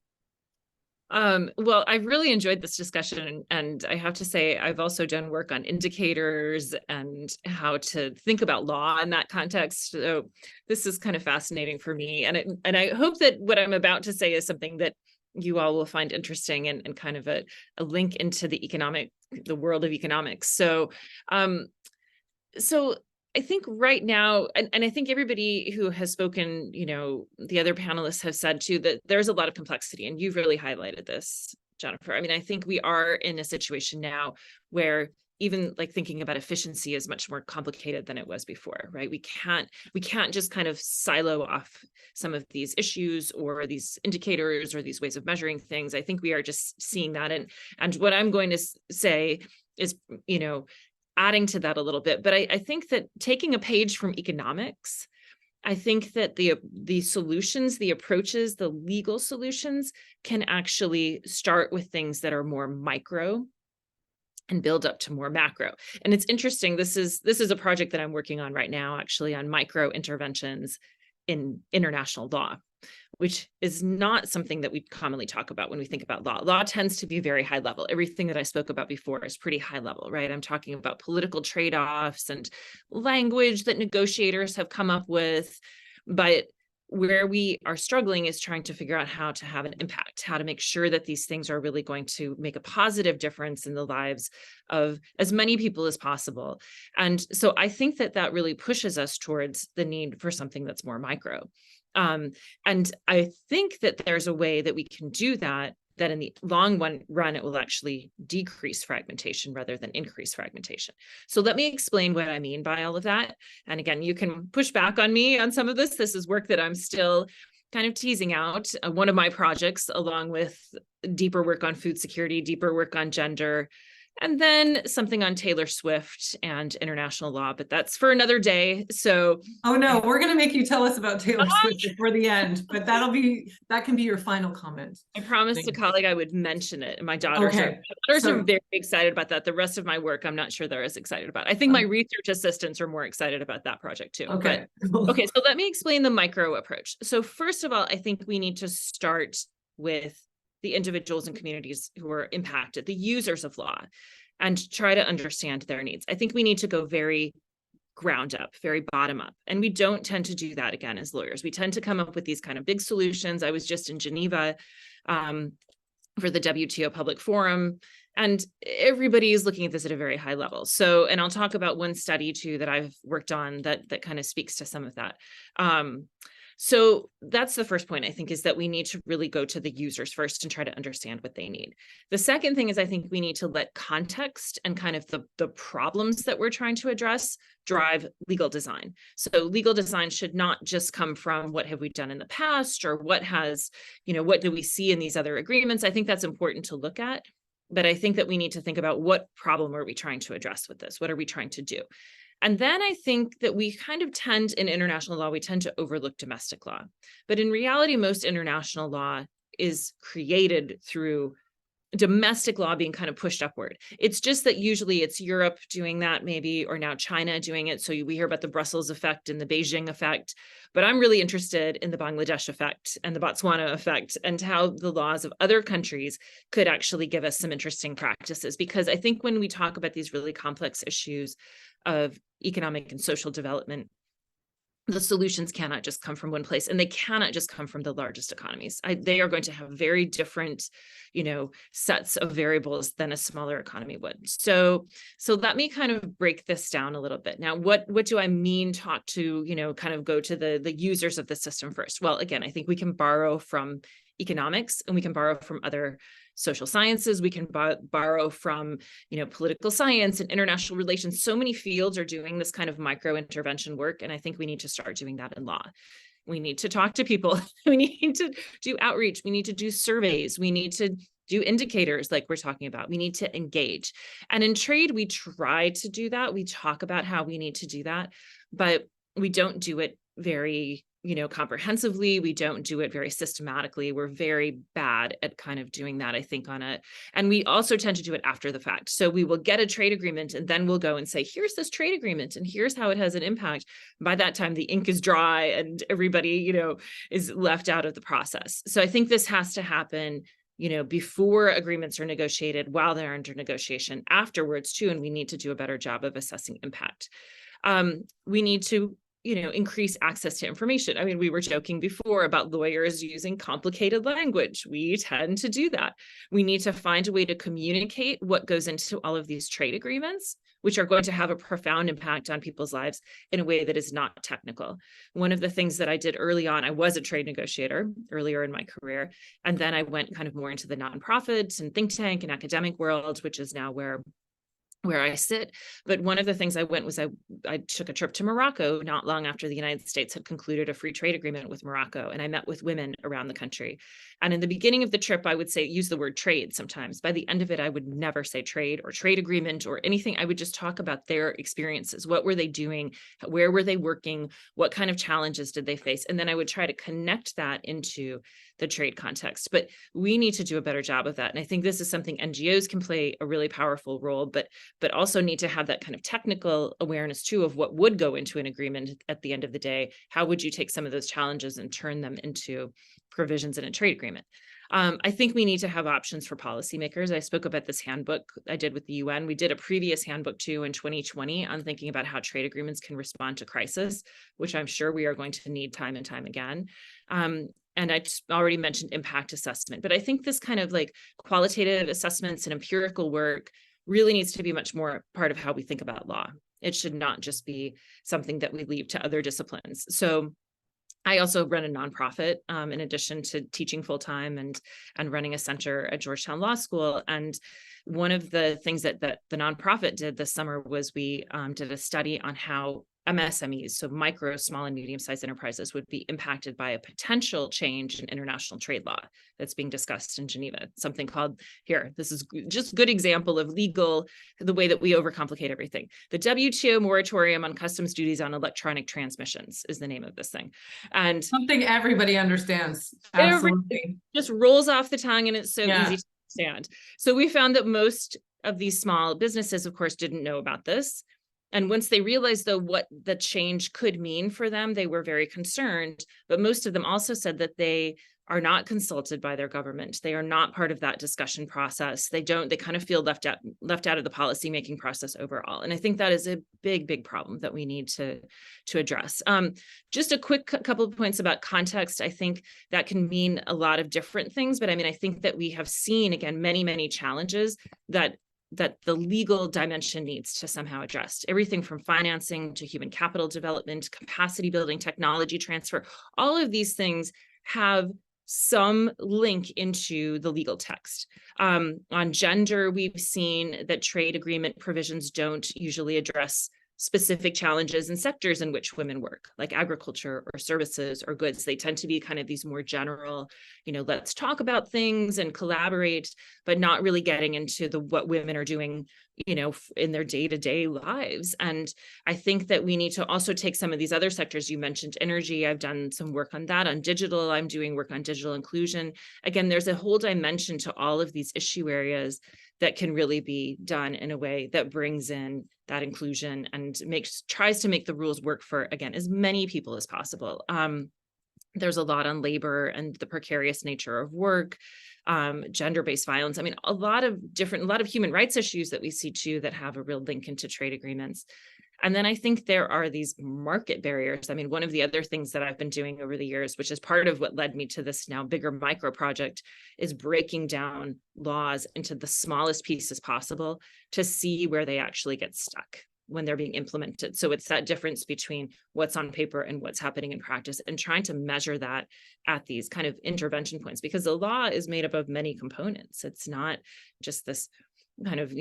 Well, I've really enjoyed this discussion, and I have to say, I've also done work on indicators and how to think about law in that context. So this is kind of fascinating for me, and I hope that what I'm about to say is something that you all will find interesting and kind of a link into the world of economics. So, I think right now, and I think everybody who has spoken, you know, the other panelists have said too, that there's a lot of complexity, and you've really highlighted this, Jennifer. I mean, I think we are in a situation now where even like thinking about efficiency is much more complicated than it was before, right? We can't just kind of silo off some of these issues or these indicators or these ways of measuring things. I think we are just seeing that. And what I'm going to say is, you know, adding to that a little bit, but I think that taking a page from economics, I think that the solutions, the approaches, the legal solutions can actually start with things that are more micro and build up to more macro. And it's interesting, this is a project that I'm working on right now, actually, on micro interventions in international law, which is not something that we commonly talk about when we think about law. Law tends to be very high level. Everything that I spoke about before is pretty high level, right? I'm talking about political trade-offs and language that negotiators have come up with. But where we are struggling is trying to figure out how to have an impact, how to make sure that these things are really going to make a positive difference in the lives of as many people as possible. And so I think that really pushes us towards the need for something that's more micro. And I think that there's a way that we can do that in the long run, it will actually decrease fragmentation rather than increase fragmentation. So let me explain what I mean by all of that. And again, you can push back on me on some of this. This is work that I'm still kind of teasing out. One of my projects, along with deeper work on food security, deeper work on gender, and then something on Taylor Swift and international law, but that's for another day. So, oh no, we're going to make you tell us about Taylor Swift before the end, but that can be your final comment. I promised a colleague I would mention it. My daughters are very excited about that. The rest of my work, I'm not sure they're as excited about. I think my research assistants are more excited about that project too. Okay. Okay, so let me explain the micro approach. So first of all, I think we need to start with the individuals and communities who are impacted, the users of law, and try to understand their needs. I think we need to go very ground up, very bottom up. And we don't tend to do that, again, as lawyers. We tend to come up with these kind of big solutions. I was just in Geneva for the WTO Public Forum, And everybody is looking at this at a very high level. So, and I'll talk about one study too that I've worked on that kind of speaks to some of that. So that's the first point, I think, is that we need to really go to the users first and try to understand what they need. The second thing is I think we need to let context and kind of the problems that we're trying to address drive legal design. So legal design should not just come from what have we done in the past or what has, what do we see in these other agreements? I think that's important to look at. But I think that we need to think about what problem are we trying to address with this? What are we trying to do? And then I think that we kind of tend in international law, we tend to overlook domestic law. But in reality, most international law is created through domestic law being kind of pushed upward. It's just that usually it's Europe doing that maybe, or now China doing it. So we hear about the Brussels effect and the Beijing effect, but I'm really interested in the Bangladesh effect and the Botswana effect and how the laws of other countries could actually give us some interesting practices. Because I think when we talk about these really complex issues of economic and social development, the solutions cannot just come from one place, and they cannot just come from the largest economies. They are going to have very different, sets of variables than a smaller economy would. So let me kind of break this down a little bit. Now, what do I mean talk to, kind of go to the users of the system first? Well, again, I think we can borrow from economics and we can borrow from other social sciences. We can borrow from, political science and international relations. So many fields are doing this kind of micro intervention work. And I think we need to start doing that in law. We need to talk to people. We need to do outreach. We need to do surveys. We need to do indicators like we're talking about. We need to engage. And in trade, we try to do that. We talk about how we need to do that, but we don't do it very comprehensively. We don't do it very systematically. We're very bad at kind of doing that, I think, and we also tend to do it after the fact. So we will get a trade agreement and then we'll go and say, here's this trade agreement and here's how it has an impact. By that time, the ink is dry and everybody, is left out of the process. So I think this has to happen, before agreements are negotiated, while they're under negotiation, afterwards too, and we need to do a better job of assessing impact. We need to increase access to information. I mean, we were joking before about lawyers using complicated language. We tend to do that. We need to find a way to communicate what goes into all of these trade agreements, which are going to have a profound impact on people's lives in a way that is not technical. One of the things that I did early on, I was a trade negotiator earlier in my career, and then I went kind of more into the nonprofit and think tank and academic world, which is now where I sit. But one of the things I went was I took a trip to Morocco not long after the United States had concluded a free trade agreement with Morocco. And I met with women around the country. And in the beginning of the trip, I would use the word trade sometimes. By the end of it, I would never say trade or trade agreement or anything. I would just talk about their experiences. What were they doing? Where were they working? What kind of challenges did they face? And then I would try to connect that into the trade context. But we need to do a better job of that. And I think this is something NGOs can play a really powerful role, but also need to have that kind of technical awareness too of what would go into an agreement at the end of the day. How would you take some of those challenges and turn them into provisions in a trade agreement? I think we need to have options for policymakers. I spoke about this handbook I did with the UN. We did a previous handbook too in 2020 on thinking about how trade agreements can respond to crisis, which I'm sure we are going to need time and time again. And I just already mentioned impact assessment, but I think this kind of like qualitative assessments and empirical work really needs to be much more part of how we think about law. It should not just be something that we leave to other disciplines. So I also run a nonprofit in addition to teaching full-time and running a center at Georgetown Law School. And one of the things that the nonprofit did this summer was we did a study on how MSMEs, so micro, small, and medium-sized enterprises, would be impacted by a potential change in international trade law that's being discussed in Geneva. Something called, this is just a good example of legal, the way that we overcomplicate everything. The WTO moratorium on customs duties on electronic transmissions is the name of this thing. And something everybody understands. Absolutely. It just rolls off the tongue and it's so easy to understand. So we found that most of these small businesses, of course, didn't know about this. And once they realized, though, what the change could mean for them, they were very concerned. But most of them also said that they are not consulted by their government. They are not part of that discussion process. They kind of feel left out of the policymaking process overall. And I think that is a big problem that we need to address. Just a quick couple of points about context. I think that can mean a lot of different things, but I mean, I think that we have seen, again, many challenges that the legal dimension needs to somehow address. Everything from financing to human capital development, capacity building, technology transfer, all of these things have some link into the legal text. On gender, we've seen that trade agreement provisions don't usually address specific challenges in sectors in which women work, like agriculture or services or goods. They tend to be kind of these more general, let's talk about things and collaborate, but not really getting into what women are doing, in their day-to-day lives. And I think that we need to also take some of these other sectors. You mentioned energy. I've done some work on that. On digital, I'm doing work on digital inclusion. Again, there's a whole dimension to all of these issue areas that can really be done in a way that brings in that inclusion and tries to make the rules work for, again, as many people as possible. There's a lot on labor and the precarious nature of work, gender-based violence. I mean, a lot of human rights issues that we see too that have a real link into trade agreements. And then I think there are these market barriers. I mean, one of the other things that I've been doing over the years, which is part of what led me to this now bigger micro project, is breaking down laws into the smallest pieces possible to see where they actually get stuck when they're being implemented. So it's that difference between what's on paper and what's happening in practice, and trying to measure that at these kind of intervention points, because the law is made up of many components. It's not just this kind of,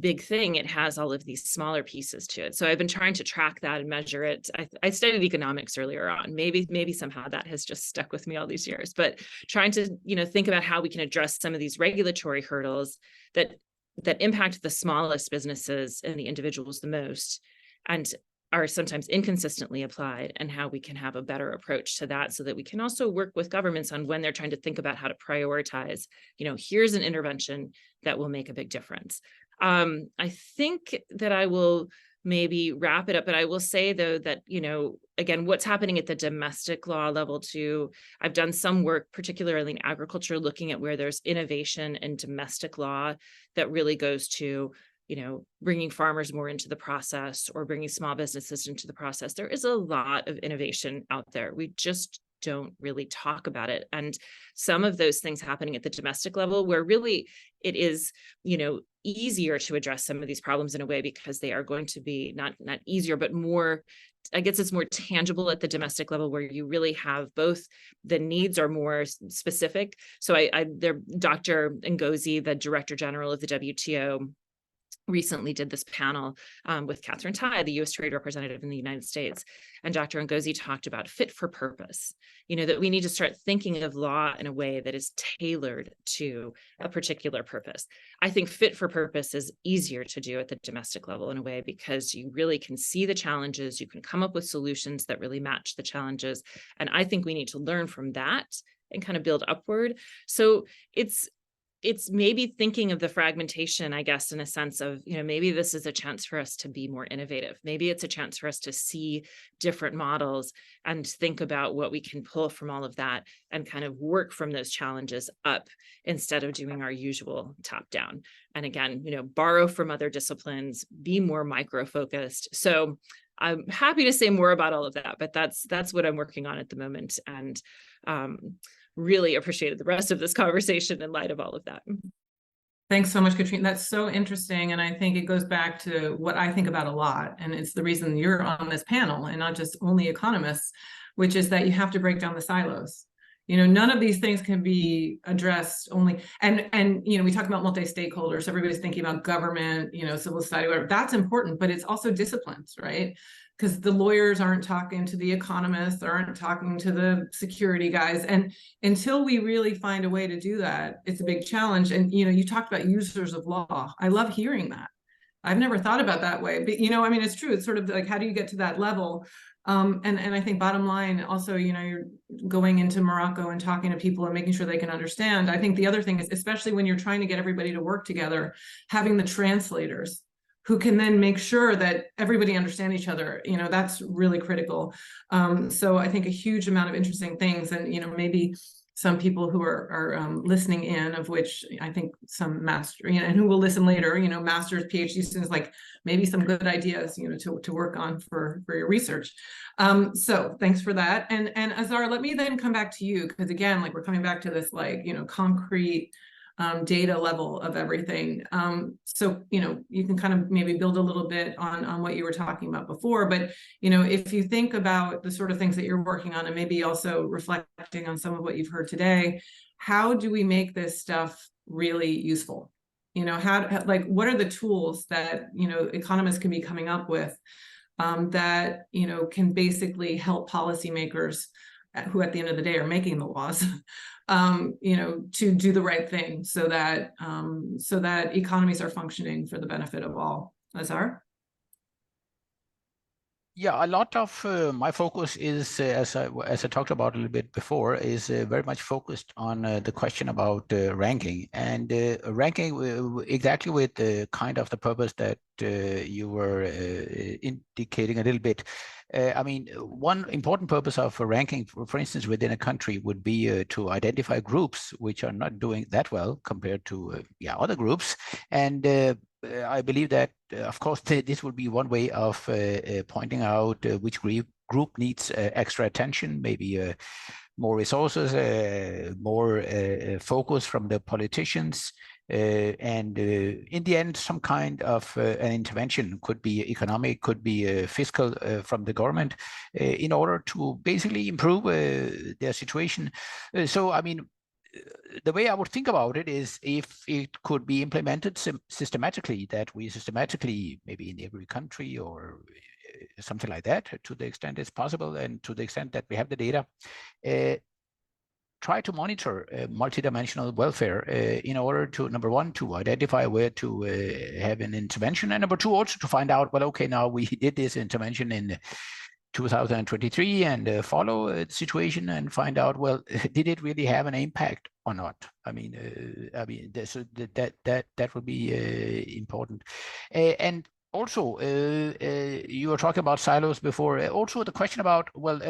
big thing. It has all of these smaller pieces to it. So I've been trying to track that and measure it. I studied economics earlier on. Maybe somehow that has just stuck with me all these years, but trying to, think about how we can address some of these regulatory hurdles that impact the smallest businesses and the individuals the most, and are sometimes inconsistently applied, and how we can have a better approach to that, so that we can also work with governments on when they're trying to think about how to prioritize, here's an intervention that will make a big difference. I think that I will maybe wrap it up, but I will say though that, again, what's happening at the domestic law level too. I've done some work, particularly in agriculture, looking at where there's innovation in domestic law that really goes to, bringing farmers more into the process, or bringing small businesses into the process. There is a lot of innovation out there. We just don't really talk about it. And some of those things happening at the domestic level, where really it is, easier to address some of these problems in a way, because they are going to be not easier, but more, I guess it's more tangible at the domestic level, where you really have both the needs are more specific. So Dr. Ngozi, the Director General of the WTO, recently did this panel with Catherine Tai, the U.S. Trade Representative in the United States. And Dr. Ngozi talked about fit for purpose, that we need to start thinking of law in a way that is tailored to a particular purpose. I think fit for purpose is easier to do at the domestic level in a way, because you really can see the challenges, you can come up with solutions that really match the challenges. And I think we need to learn from that and kind of build upward. So it's maybe thinking of the fragmentation, I guess, in a sense of, maybe this is a chance for us to be more innovative. Maybe it's a chance for us to see different models and think about what we can pull from all of that and kind of work from those challenges up, instead of doing our usual top down. And again, borrow from other disciplines, be more micro-focused. So I'm happy to say more about all of that, but that's what I'm working on at the moment. And really appreciated the rest of this conversation in light of all of that. Thanks so much, Katrina. That's so interesting. And I think it goes back to what I think about a lot. And it's the reason you're on this panel and not just only economists, which is that you have to break down the silos. None of these things can be addressed only, and we talk about multi-stakeholders. Everybody's thinking about government, civil society, whatever. That's important, but it's also disciplines, right? Because the lawyers aren't talking to the economists, aren't talking to the security guys. And until we really find a way to do that, it's a big challenge. And, you talked about users of law. I love hearing that. I've never thought about that way, but, it's true. It's sort of like, how do you get to that level? And I think bottom line also, you're going into Morocco and talking to people and making sure they can understand. I think the other thing is, especially when you're trying to get everybody to work together, having the translators who can then make sure that everybody understands each other, that's really critical. So I think a huge amount of interesting things, and maybe some people who are listening in, of which I think some master, and who will listen later, master's, PhD students, like maybe some good ideas, to work on for your research. So thanks for that. And Azar, let me then come back to you, because again, like we're coming back to this, like, concrete data level of everything. So, you can kind of maybe build a little bit on what you were talking about before, but, if you think about the sort of things that you're working on, and maybe also reflecting on some of what you've heard today, how do we make this stuff really useful? What are the tools that, economists can be coming up with that, can basically help policymakers who at the end of the day are making the laws, to do the right thing so that economies are functioning for the benefit of all. Azar? Yeah, a lot of my focus is, as I talked about a little bit before, is very much focused on the question about ranking, and ranking exactly with kind of the purpose that you were indicating a little bit. I mean, one important purpose of ranking, for instance, within a country would be to identify groups which are not doing that well compared to other groups. And I believe that, of course, this would be one way of pointing out which group needs extra attention, maybe more resources, more focus from the politicians. And in the end, some kind of an intervention, could be economic, could be fiscal from the government, in order to basically improve their situation. So, I mean, the way I would think about it is if it could be implemented systematically, that we systematically, maybe in every country or something like that, to the extent it's possible and to the extent that we have the data, try to monitor multidimensional welfare in order to, number one, to identify where to have an intervention, and number two, also to find out, well, okay, now we did this intervention in 2023 and follow the situation and find out, well, did it really have an impact or not? I mean, so that would be important. And also, you were talking about silos before. Also, the question about, well,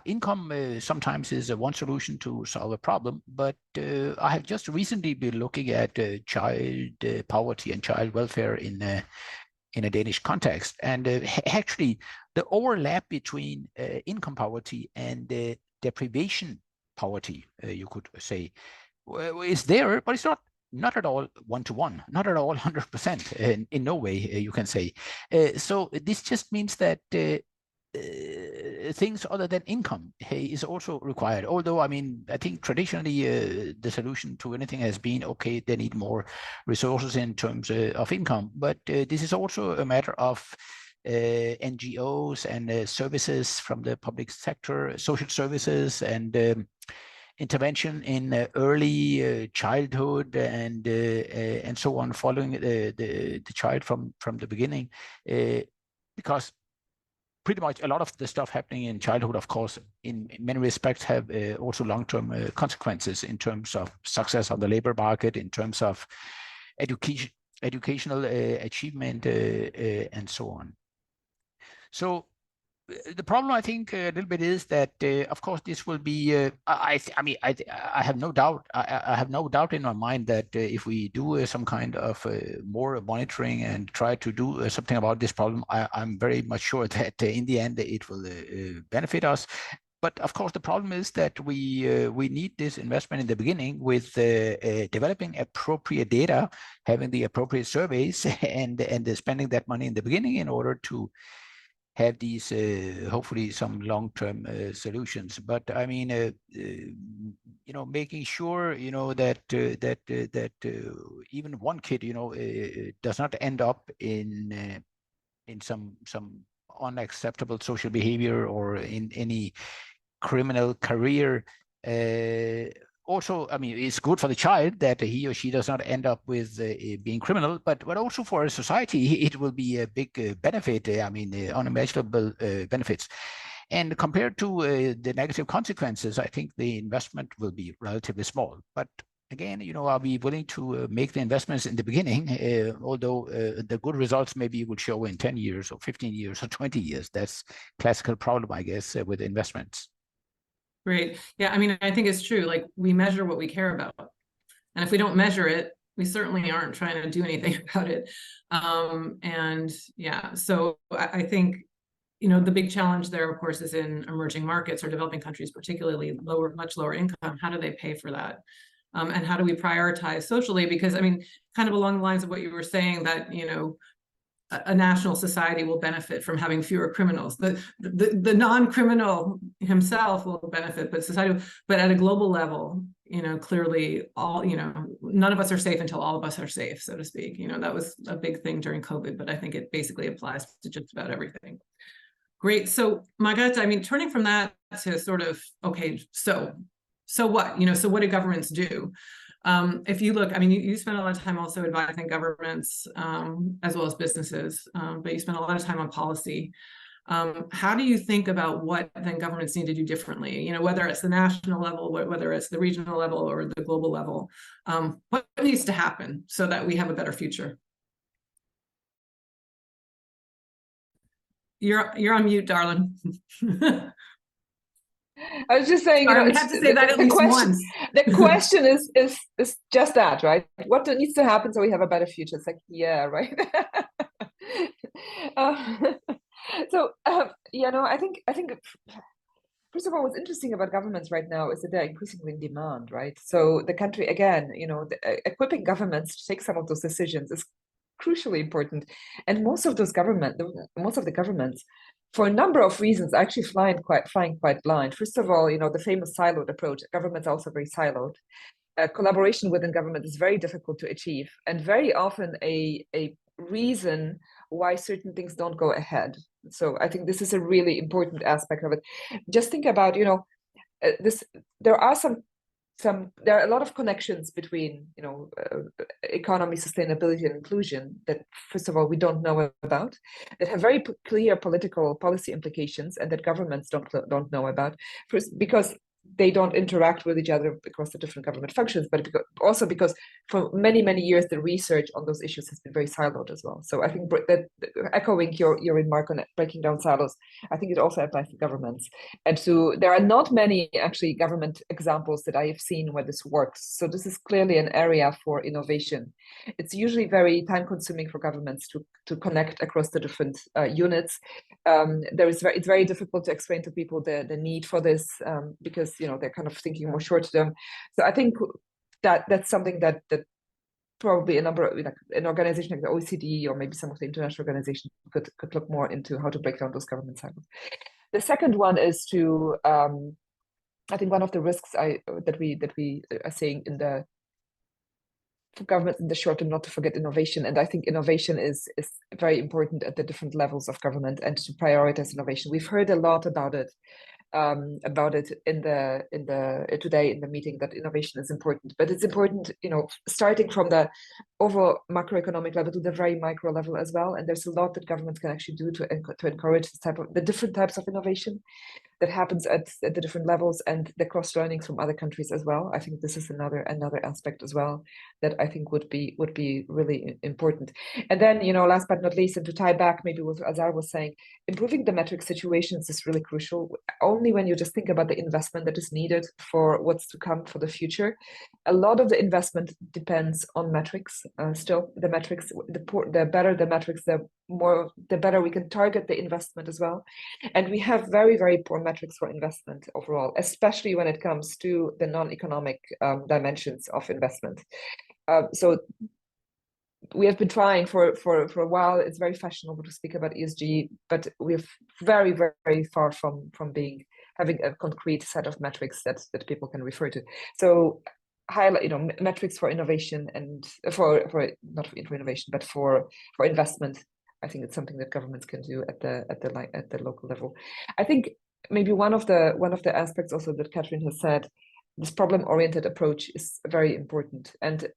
income sometimes is one solution to solve a problem, but I have just recently been looking at child poverty and child welfare in a Danish context, and actually the overlap between income poverty and deprivation poverty, you could say, is there, but it's not at all one-to-one, not at all 100%, in no way, you can say. So this just means that things other than income is also required. Although, I mean, I think traditionally the solution to anything has been, okay, they need more resources in terms of income. But this is also a matter of NGOs and services from the public sector, social services, and intervention in early childhood and so on, following the child from the beginning, because pretty much a lot of the stuff happening in childhood, of course, in many respects have also long-term consequences in terms of success on the labor market, in terms of educational achievement, and so on. So the problem, I think, a little bit is that, of course, this will be. I have no doubt. I have no doubt in my mind that if we do some kind of more monitoring and try to do something about this problem, I'm very much sure that in the end it will benefit us. But of course, the problem is that we need this investment in the beginning with developing appropriate data, having the appropriate surveys, and spending that money in the beginning in order to have these hopefully some long-term solutions. But I mean, making sure that even one kid does not end up in some unacceptable social behavior or in any criminal career. Also, I mean, it's good for the child that he or she does not end up with being criminal, but also for a society, it will be a big benefit. I mean, unimaginable benefits. And compared to the negative consequences, I think the investment will be relatively small. But again, I'll be willing to make the investments in the beginning, although the good results maybe will show in 10 years or 15 years or 20 years. That's classical problem, I guess, with investments. Great. Yeah, I mean, I think it's true. Like, we measure what we care about. And if we don't measure it, we certainly aren't trying to do anything about it. And yeah, so I think, you know, the big challenge there, of course, is in emerging markets or developing countries, particularly much lower income. How do they pay for that? And how do we prioritize socially? Because, I mean, kind of along the lines of what you were saying, that, you know, a national society will benefit from having fewer criminals. The non-criminal himself will benefit, but society, but at a global level, you know, clearly all, you know, none of us are safe until all of us are safe, so to speak. You know, that was a big thing during COVID, but I think it basically applies to just about everything. Great. So Margaret, I mean, turning from that to sort of, okay, so what, you know, so what do governments do? If you look, I mean, you spend a lot of time also advising governments as well as businesses, but you spend a lot of time on policy. How do you think about what then governments need to do differently? You know, whether it's the national level, whether it's the regional level or the global level, what needs to happen so that we have a better future? You're on mute, darling. I was just saying, Sorry, you know, have to say that at least once. The question is just that, right? What needs to happen so we have a better future? It's like, yeah, right. You know, I think first of all, what's interesting about governments right now is that they're increasingly in demand, right? So the country, again, you know, equipping governments to take some of those decisions is crucially important. And most of the governments, for a number of reasons, are actually flying quite blind. First of all, you know, the famous siloed approach. Governments are also very siloed. Collaboration within government is very difficult to achieve, and very often a reason why certain things don't go ahead. So I think this is a really important aspect of it. Just think about, you know, there are a lot of connections between, you know, economy, sustainability, and inclusion that, first of all, we don't know about, that have very clear political policy implications, and that governments don't know about. First, because they don't interact with each other across the different government functions, but also because for many, many years, the research on those issues has been very siloed as well. So I think that, echoing your remark on breaking down silos, I think it also applies to governments. And so there are not many actually government examples that I have seen where this works. So this is clearly an area for innovation. It's usually very time consuming for governments to connect across the different units. It's very difficult to explain to people the need for this because, you know, they're kind of thinking more short term. So I think that's something that probably an organization like the OECD or maybe some of the international organizations could look more into how to break down those government cycles. The second one is to I think one of the risks that we are seeing for government in the short term, not to forget innovation. And I think innovation is very important at the different levels of government, and to prioritize innovation. We've heard a lot about it in the today in the meeting, that innovation is important, but it's important, you know, starting from the overall macroeconomic level to the very micro level as well. And there's a lot that governments can actually do to encourage the different types of innovation that happens at the different levels, and the cross learnings from other countries as well. I think this is another aspect as well that I think would be really important. And then, you know, last but not least, and to tie back maybe what Azar was saying, improving the metric situations is really crucial. Only when you just think about the investment that is needed for what's to come for the future, a lot of the investment depends on metrics. Still, the metrics, the better the metrics, the better we can target the investment as well. And we have very, very poor metrics for investment overall, especially when it comes to the non-economic dimensions of investment. So we have been trying for a while. It's very fashionable to speak about ESG, but we're very, very far from having a concrete set of metrics that people can refer to. So highlight, you know, metrics for innovation, and for not for innovation, but for investment. I think it's something that governments can do at the local level. I think maybe one of the aspects also that Catherine has said, this problem-oriented approach is very important. And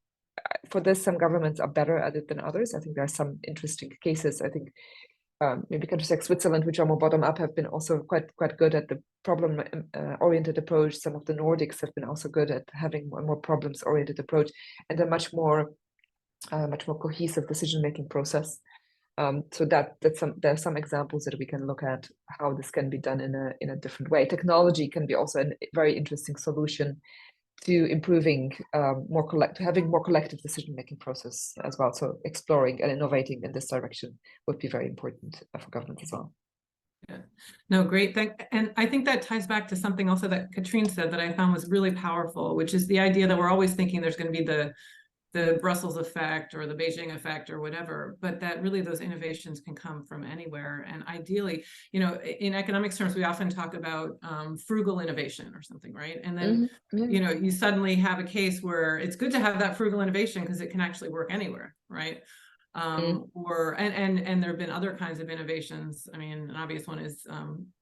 for this, some governments are better at it than others. I think there are some interesting cases. I think maybe countries like Switzerland, which are more bottom-up, have been also quite good at the problem-oriented approach. Some of the Nordics have been also good at having a more problems-oriented approach, and a much more cohesive decision-making process. So there are some examples that we can look at how this can be done in a different way. Technology can be also a very interesting solution to improving having more collective decision-making process as well. So exploring and innovating in this direction would be very important for governments as well. Yeah, no, great. And I think that ties back to something also that Katrine said that I found was really powerful, which is the idea that we're always thinking there's going to be the Brussels effect or the Beijing effect or whatever, but that really those innovations can come from anywhere. And ideally, in economics terms, we often talk about frugal innovation or something, right? And then, you suddenly have a case where it's good to have that frugal innovation because it can actually work anywhere, right? And there have been other kinds of innovations. I mean, an obvious one is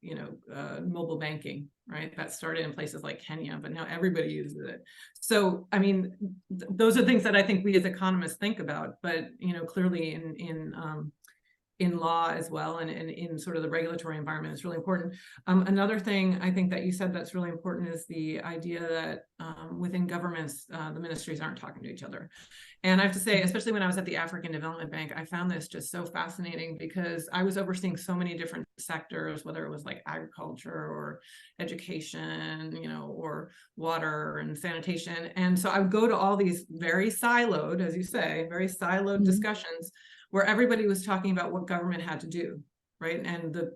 mobile banking, right? That started in places like Kenya, but now everybody uses it. So I mean, those are things that I think we as economists think about, but clearly in law as well, and in sort of the regulatory environment, it's really important. Another thing I think that you said that's really important is the idea that within governments, the ministries aren't talking to each other. And I have to say, especially when I was at the African Development Bank, I found this just so fascinating because I was overseeing so many different sectors, whether it was like agriculture or education, or water and sanitation. And so I would go to all these very siloed, as you say, very siloed discussions where everybody was talking about what government had to do, right? And the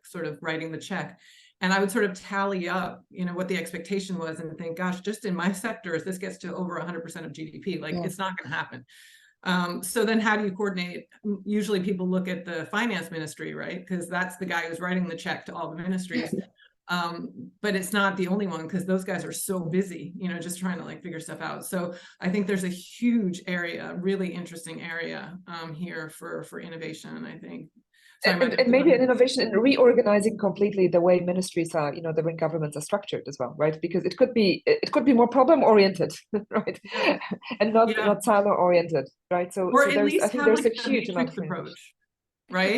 sort of writing the check. And I would sort of tally up, what the expectation was and think, gosh, just in my sector, if this gets to over 100% of GDP, it's not going to happen. So then how do you coordinate? Usually people look at the finance ministry, right? Because that's the guy who's writing the check to all the ministries. But it's not the only one because those guys are so busy, just trying to figure stuff out. So I think there's a huge area, really interesting area here for innovation, I think. And maybe an innovation in reorganizing completely the way ministries are, the way governments are structured as well, right? Because it could be more problem oriented, right? And not silo oriented, right? So or at least I think there's a huge amount of approach, right?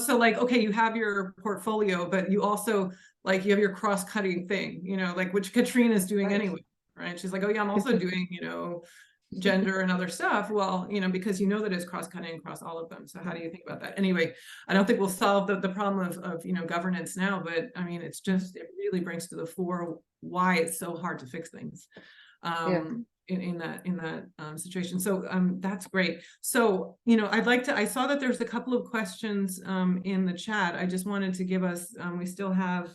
So okay, you have your portfolio, but you also you have your cross-cutting thing, which Katrine is doing anyway, right? She's like, oh yeah, I'm also doing, gender and other stuff. Well, because that it's cross-cutting across all of them. So how do you think about that? Anyway, I don't think we'll solve the problem of governance now, but I mean, it really brings to the fore why it's so hard to fix things in that situation. So that's great. So, I saw that there's a couple of questions in the chat. I just wanted to give us, we still have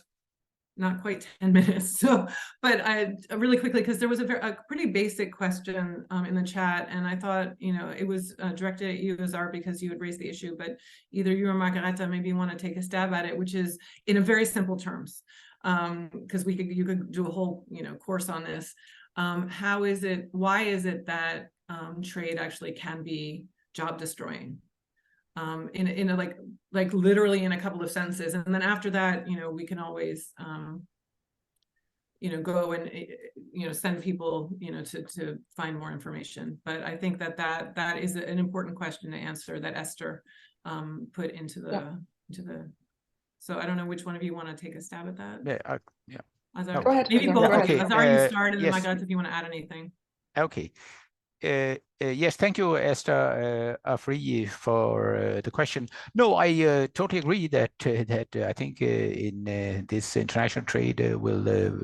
not quite 10 minutes. So, but I really quickly, because there was a pretty basic question in the chat, and I thought, it was directed at you, Azar, because you had raised the issue, but either you or Margareta maybe want to take a stab at it, which is in a very simple terms, because you could do a whole, course on this. Why is it that trade actually can be job destroying? In a literally in a couple of sentences, and then after that, we can always go and send people to find more information. But I think that is an important question to answer that Esther put into the so I don't know which one of you want to take a stab at that. Azar, go ahead. Maybe both of you. Okay. Azar, you start, and then Yes. Margareta, if you want to add anything. Okay. Yes, thank you, Esther Afriyi, for the question. No, I totally agree that I think in this international trade will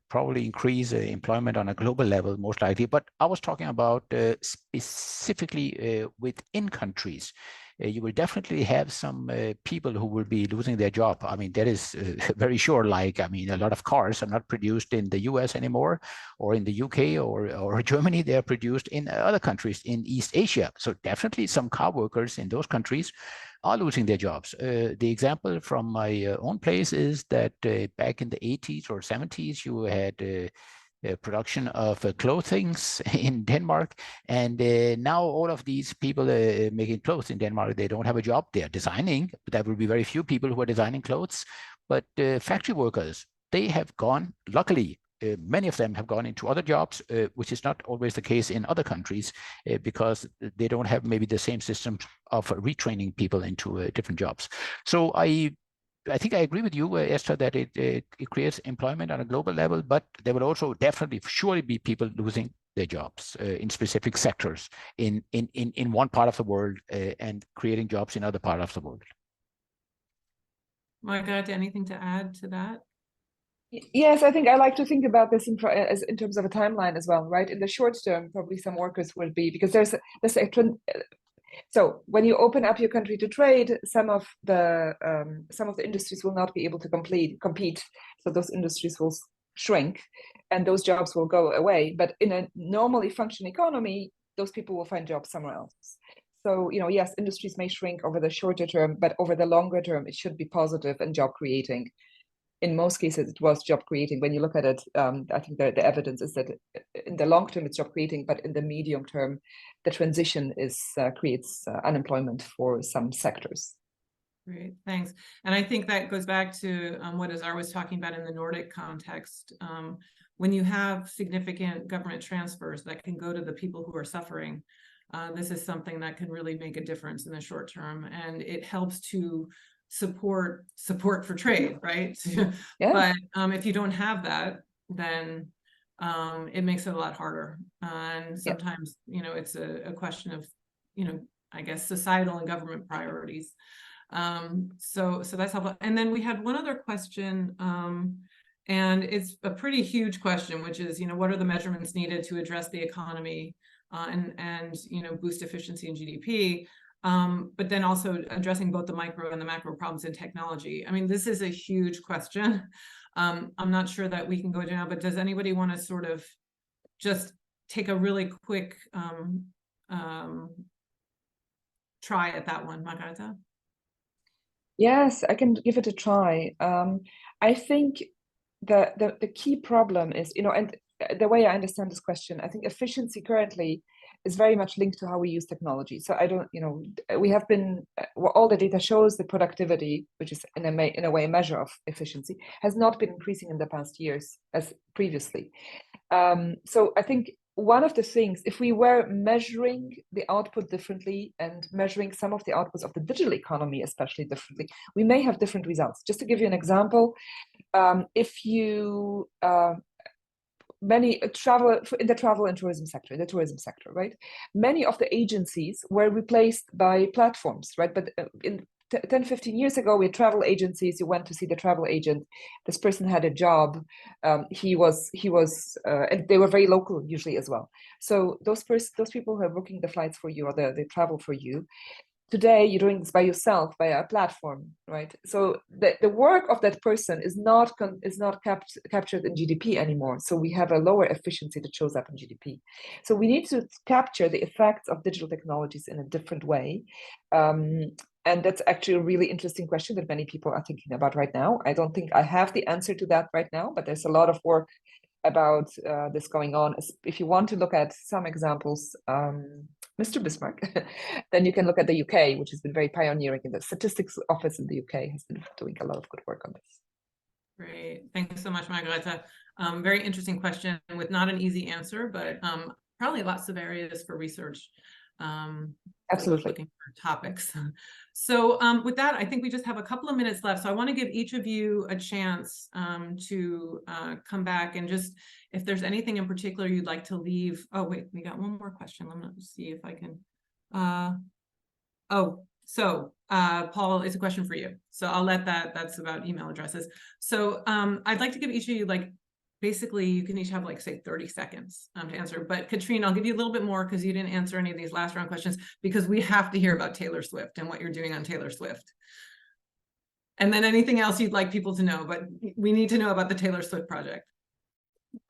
probably increase employment on a global level, most likely. But I was talking about specifically within countries. You will definitely have some people who will be losing their job. I mean, that is very sure. A lot of cars are not produced in the US anymore, or in the UK or Germany. They are produced in other countries in East Asia. So definitely some car workers in those countries are losing their jobs. The example from my own place is that back in the 80s or 70s, you had production of clothing in Denmark, and now all of these people making clothes in Denmark, they don't have a job. They are designing, but there will be very few people who are designing clothes. But factory workers, they have gone, luckily, many of them have gone into other jobs, which is not always the case in other countries, because they don't have maybe the same system of retraining people into different jobs. So I think I agree with you, Esther, that it creates employment on a global level, but there will also definitely surely be people losing their jobs in specific sectors in one part of the world and creating jobs in other part of the world. Margarete, anything to add to that? Yes, I think I like to think about this in terms of a timeline as well, right? In the short term, probably some workers will be, because there's a trend. So when you open up your country to trade, some of the industries will not be able to compete. So those industries will shrink, and those jobs will go away. But in a normally functioning economy, those people will find jobs somewhere else. So, you know, yes, industries may shrink over the shorter term, but over the longer term, it should be positive and job creating. In most cases, it was job creating. When you look at it, I think the evidence is that in the long term, it's job creating, but in the medium term, the transition creates unemployment for some sectors. Great, thanks. And I think that goes back to what Azar was talking about in the Nordic context. When you have significant government transfers that can go to the people who are suffering, this is something that can really make a difference in the short term, and it helps to support for trade, right? Yeah. But if you don't have that, then it makes it a lot harder. And sometimes, you know, it's a question of, you know, I guess societal and government priorities. So that's helpful. And then we had one other question, and it's a pretty huge question, which is, you know, what are the measurements needed to address the economy and you know, boost efficiency in GDP? But then also addressing both the micro and the macro problems in technology. I mean, this is a huge question. I'm not sure that we can go down, but does anybody want to sort of just take a really quick try at that one, Margarete? Yes, I can give it a try. I think the key problem is, you know, and the way I understand this question, I think efficiency currently is very much linked to how we use technology. So I don't, you know, we have been, all the data shows the productivity, which is in a way a measure of efficiency, has not been increasing in the past years as previously. So I think one of the things, if we were measuring the output differently and measuring some of the outputs of the digital economy especially differently, we may have different results. Just to give you an example, if you many travel in the travel and tourism sector, right? Many of the agencies were replaced by platforms, right? But in 10, 15 years ago, we had travel agencies. You went to see the travel agent. This person had a job. He was, and they were very local usually as well. So those people who are booking the flights for you or the travel for you, today you're doing this by yourself via a platform, right? So the work of that person is not captured in GDP anymore. So we have a lower efficiency that shows up in GDP. So we need to capture the effects of digital technologies in a different way. And that's actually a really interesting question that many people are thinking about right now. I don't think I have the answer to that right now, but there's a lot of work about this going on. If you want to look at some examples, Mr. Bismarck, then you can look at the UK, which has been very pioneering in the statistics office in the UK, has been doing a lot of good work on this. Great. Thank you so much, Margarete. Very interesting question with not an easy answer, but probably lots of areas for research. Absolutely. Looking for topics. So with that, I think we just have a couple of minutes left. So I want to give each of you a chance to come back and just, if there's anything in particular you'd like to leave. Oh, wait, we got one more question. Let me see if I can. Paul, it's a question for you. So I'll let that's about email addresses. So I'd like to give each of you, like, basically you can each have, like, say 30 seconds to answer. But Katrine, I'll give you a little bit more because you didn't answer any of these last round questions, because we have to hear about Taylor Swift and what you're doing on Taylor Swift. And then anything else you'd like people to know, but we need to know about the Taylor Swift project.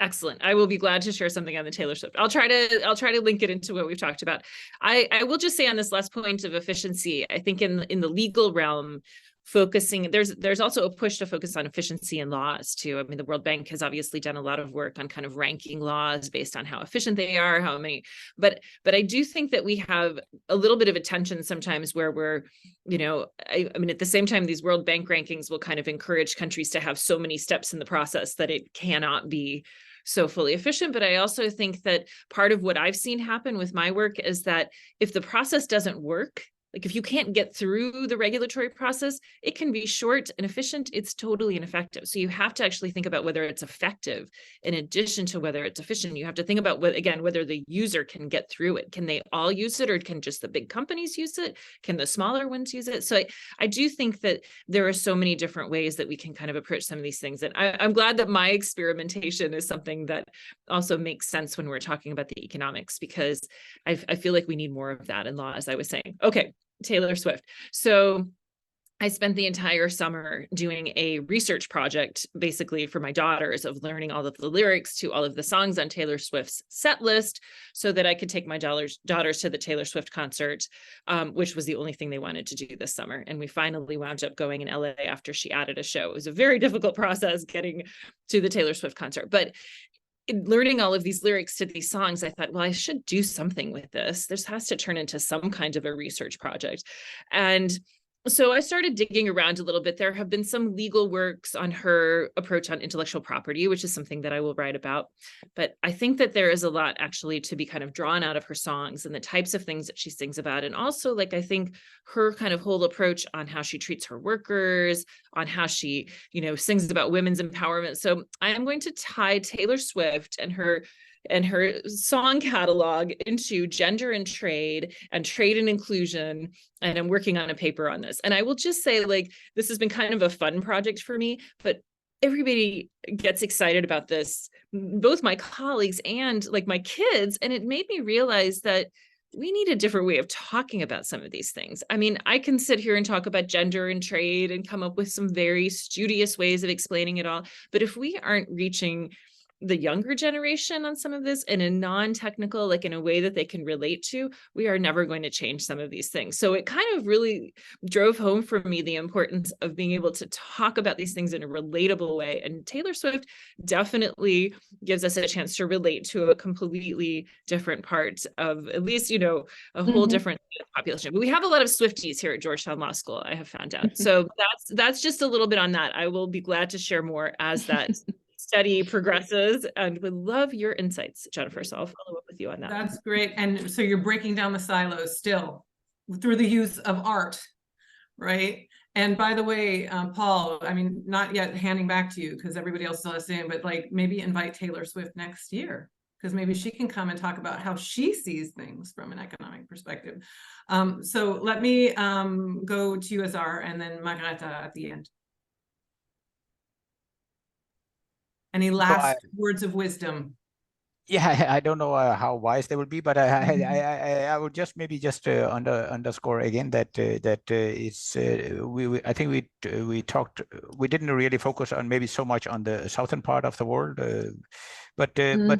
Excellent. I will be glad to share something on the Taylor Swift. I'll try to link it into what we've talked about. I will just say on this last point of efficiency, I think in the legal realm, focusing, there's also a push to focus on efficiency in laws too. I mean, the World Bank has obviously done a lot of work on kind of ranking laws based on how efficient they are, how many, but I do think that we have a little bit of a tension sometimes where we're, you know, I mean, at the same time, these World Bank rankings will kind of encourage countries to have so many steps in the process that it cannot be so fully efficient. But I also think that part of what I've seen happen with my work is that if the process doesn't work, Like if you can't get through the regulatory process, it can be short and efficient. It's totally ineffective. So you have to actually think about whether it's effective in addition to whether it's efficient. You have to think about whether the user can get through it. Can they all use it, or can just the big companies use it? Can the smaller ones use it? So I do think that there are so many different ways that we can kind of approach some of these things. And I'm glad that my experimentation is something that also makes sense when we're talking about the economics, because I feel like we need more of that in law, as I was saying. Okay, Taylor Swift. So I spent the entire summer doing a research project, basically for my daughters, of learning all of the lyrics to all of the songs on Taylor Swift's set list so that I could take my daughters to the Taylor Swift concert, which was the only thing they wanted to do this summer. And we finally wound up going in LA after she added a show. It was a very difficult process getting to the Taylor Swift concert. But in learning all of these lyrics to these songs, I thought, well, I should do something with this. This has to turn into some kind of a research project. And so I started digging around a little bit. There have been some legal works on her approach on intellectual property, which is something that I will write about. But I think that there is a lot actually to be kind of drawn out of her songs and the types of things that she sings about. And also, like, I think her kind of whole approach on how she treats her workers, on how she, sings about women's empowerment. So I am going to tie Taylor Swift and her song catalog into gender and trade and inclusion. And I'm working on a paper on this. And I will just say, like, this has been kind of a fun project for me, but everybody gets excited about this, both my colleagues and like my kids. And it made me realize that we need a different way of talking about some of these things. I mean, I can sit here and talk about gender and trade and come up with some very studious ways of explaining it all. But if we aren't reaching the younger generation on some of this in a non-technical, like in a way that they can relate to, we are never going to change some of these things. So it kind of really drove home for me the importance of being able to talk about these things in a relatable way. And Taylor Swift definitely gives us a chance to relate to a completely different part of, at least, a whole different population. But we have a lot of Swifties here at Georgetown Law School, I have found out. So that's just a little bit on that. I will be glad to share more as that study progresses, and would love your insights, Jennifer. So I'll follow up with you on that. That's great. And so you're breaking down the silos still through the use of art, right? And by the way, Paul, I mean, not yet handing back to you because everybody else still has to say, but like maybe invite Taylor Swift next year, because maybe she can come and talk about how she sees things from an economic perspective. So let me go to you, Azar, and then Margareta at the end. Any last words of wisdom? Yeah, I don't know how wise they will be, but I would just maybe underscore again that it's I think we didn't really focus on maybe so much on the southern part of the world, but all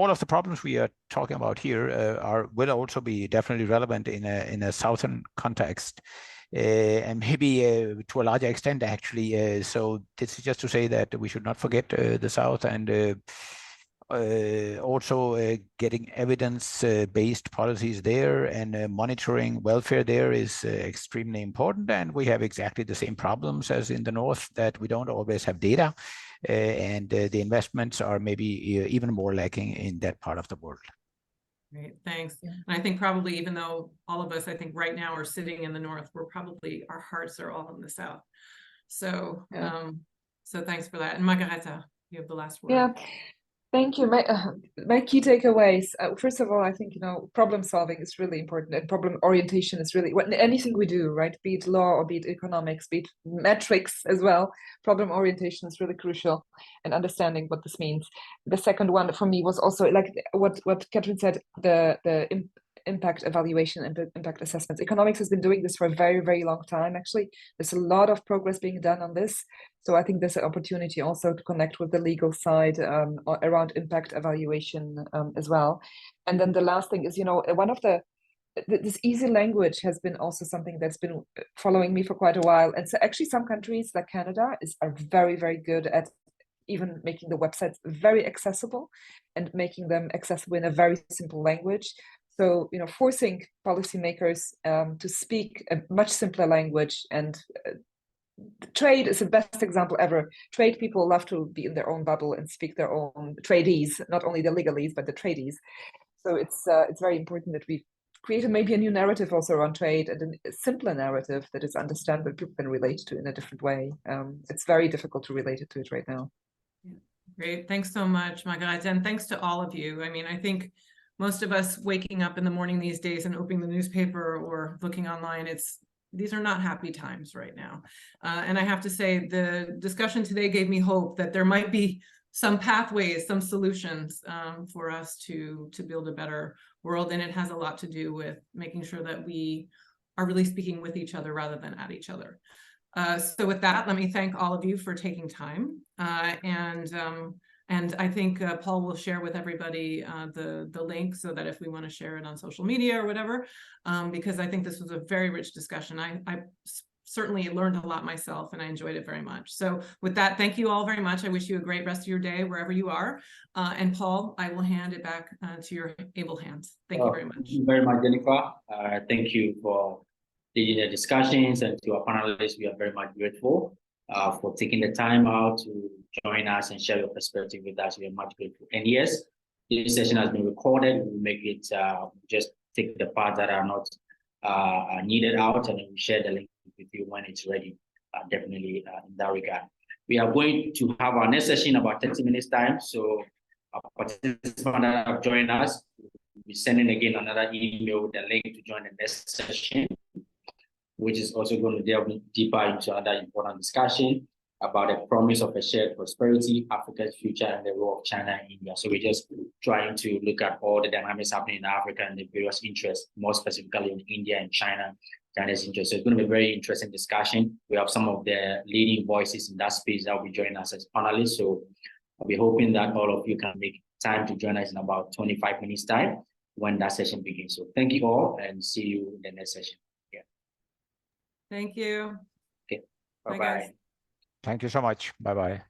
of the problems we are talking about here will also be definitely relevant in a southern context. And maybe to a larger extent, actually. So this is just to say that we should not forget the South, and also getting evidence-based policies there, and monitoring welfare there is extremely important. And we have exactly the same problems as in the North, that we don't always have data, and the investments are maybe even more lacking in that part of the world. Great, thanks. And I think probably, even though all of us, I think right now are sitting in the North, our hearts are all in the South. So, so thanks for that. And Margareta, you have the last word. Yeah, thank you. My key takeaways. First of all, I think problem solving is really important, and problem orientation is really anything we do, right? Be it law or be it economics, be it metrics as well. Problem orientation is really crucial, and understanding what this means. The second one for me was also like what Catherine said, the impact evaluation and impact assessments. Economics has been doing this for a very, very long time. Actually, there's a lot of progress being done on this. So I think there's an opportunity also to connect with the legal side around impact evaluation as well. And then the last thing is, one of this easy language has been also something that's been following me for quite a while. And so actually some countries like Canada are very, very good at even making the websites very accessible and making them accessible in a very simple language. So, forcing policymakers to speak a much simpler language, and trade is the best example ever. Trade people love to be in their own bubble and speak their own tradies, not only the legalese, but the tradies. So it's very important that we create maybe a new narrative also around trade, and a simpler narrative that is understandable, people can relate to in a different way. It's very difficult to relate it to it right now. Great. Thanks so much, my guys. And thanks to all of you. I mean, I think most of us waking up in the morning these days and opening the newspaper or looking online, these are not happy times right now. And I have to say, the discussion today gave me hope that there might be some pathways, some solutions for us to build a better world. And it has a lot to do with making sure that we are really speaking with each other rather than at each other. So with that, let me thank all of you for taking time. And I think Paul will share with everybody the link so that if we want to share it on social media or whatever, because I think this was a very rich discussion. I certainly learned a lot myself and I enjoyed it very much. So with that, thank you all very much. I wish you a great rest of your day wherever you are. And Paul, I will hand it back to your able hands. Thank you very much. Thank you very much, Jennifer. Thank you for leading the discussions, and to our panelists, we are very much grateful for taking the time out to join us and share your perspective with us. We are much grateful. And yes, this session has been recorded. We'll make it, just take the parts that are not needed out, and then we share the link with you when it's ready, definitely in that regard. We are going to have our next session in about 30 minutes time. So our participants that have joined us, we'll be sending again another email with the link to join the next session, which is also going to delve deeper into another important discussion about the promise of a shared prosperity, Africa's future, and the role of China and India. So we're just trying to look at all the dynamics happening in Africa and the various interests, more specifically in India and China's interests. So it's going to be a very interesting discussion. We have some of the leading voices in that space that will be joining us as panelists. So I'll be hoping that all of you can make time to join us in about 25 minutes time when that session begins. So thank you all, and see you in the next session. Thank you. Okay. Bye, Bye-bye. guys. Thank you so much. Bye-bye.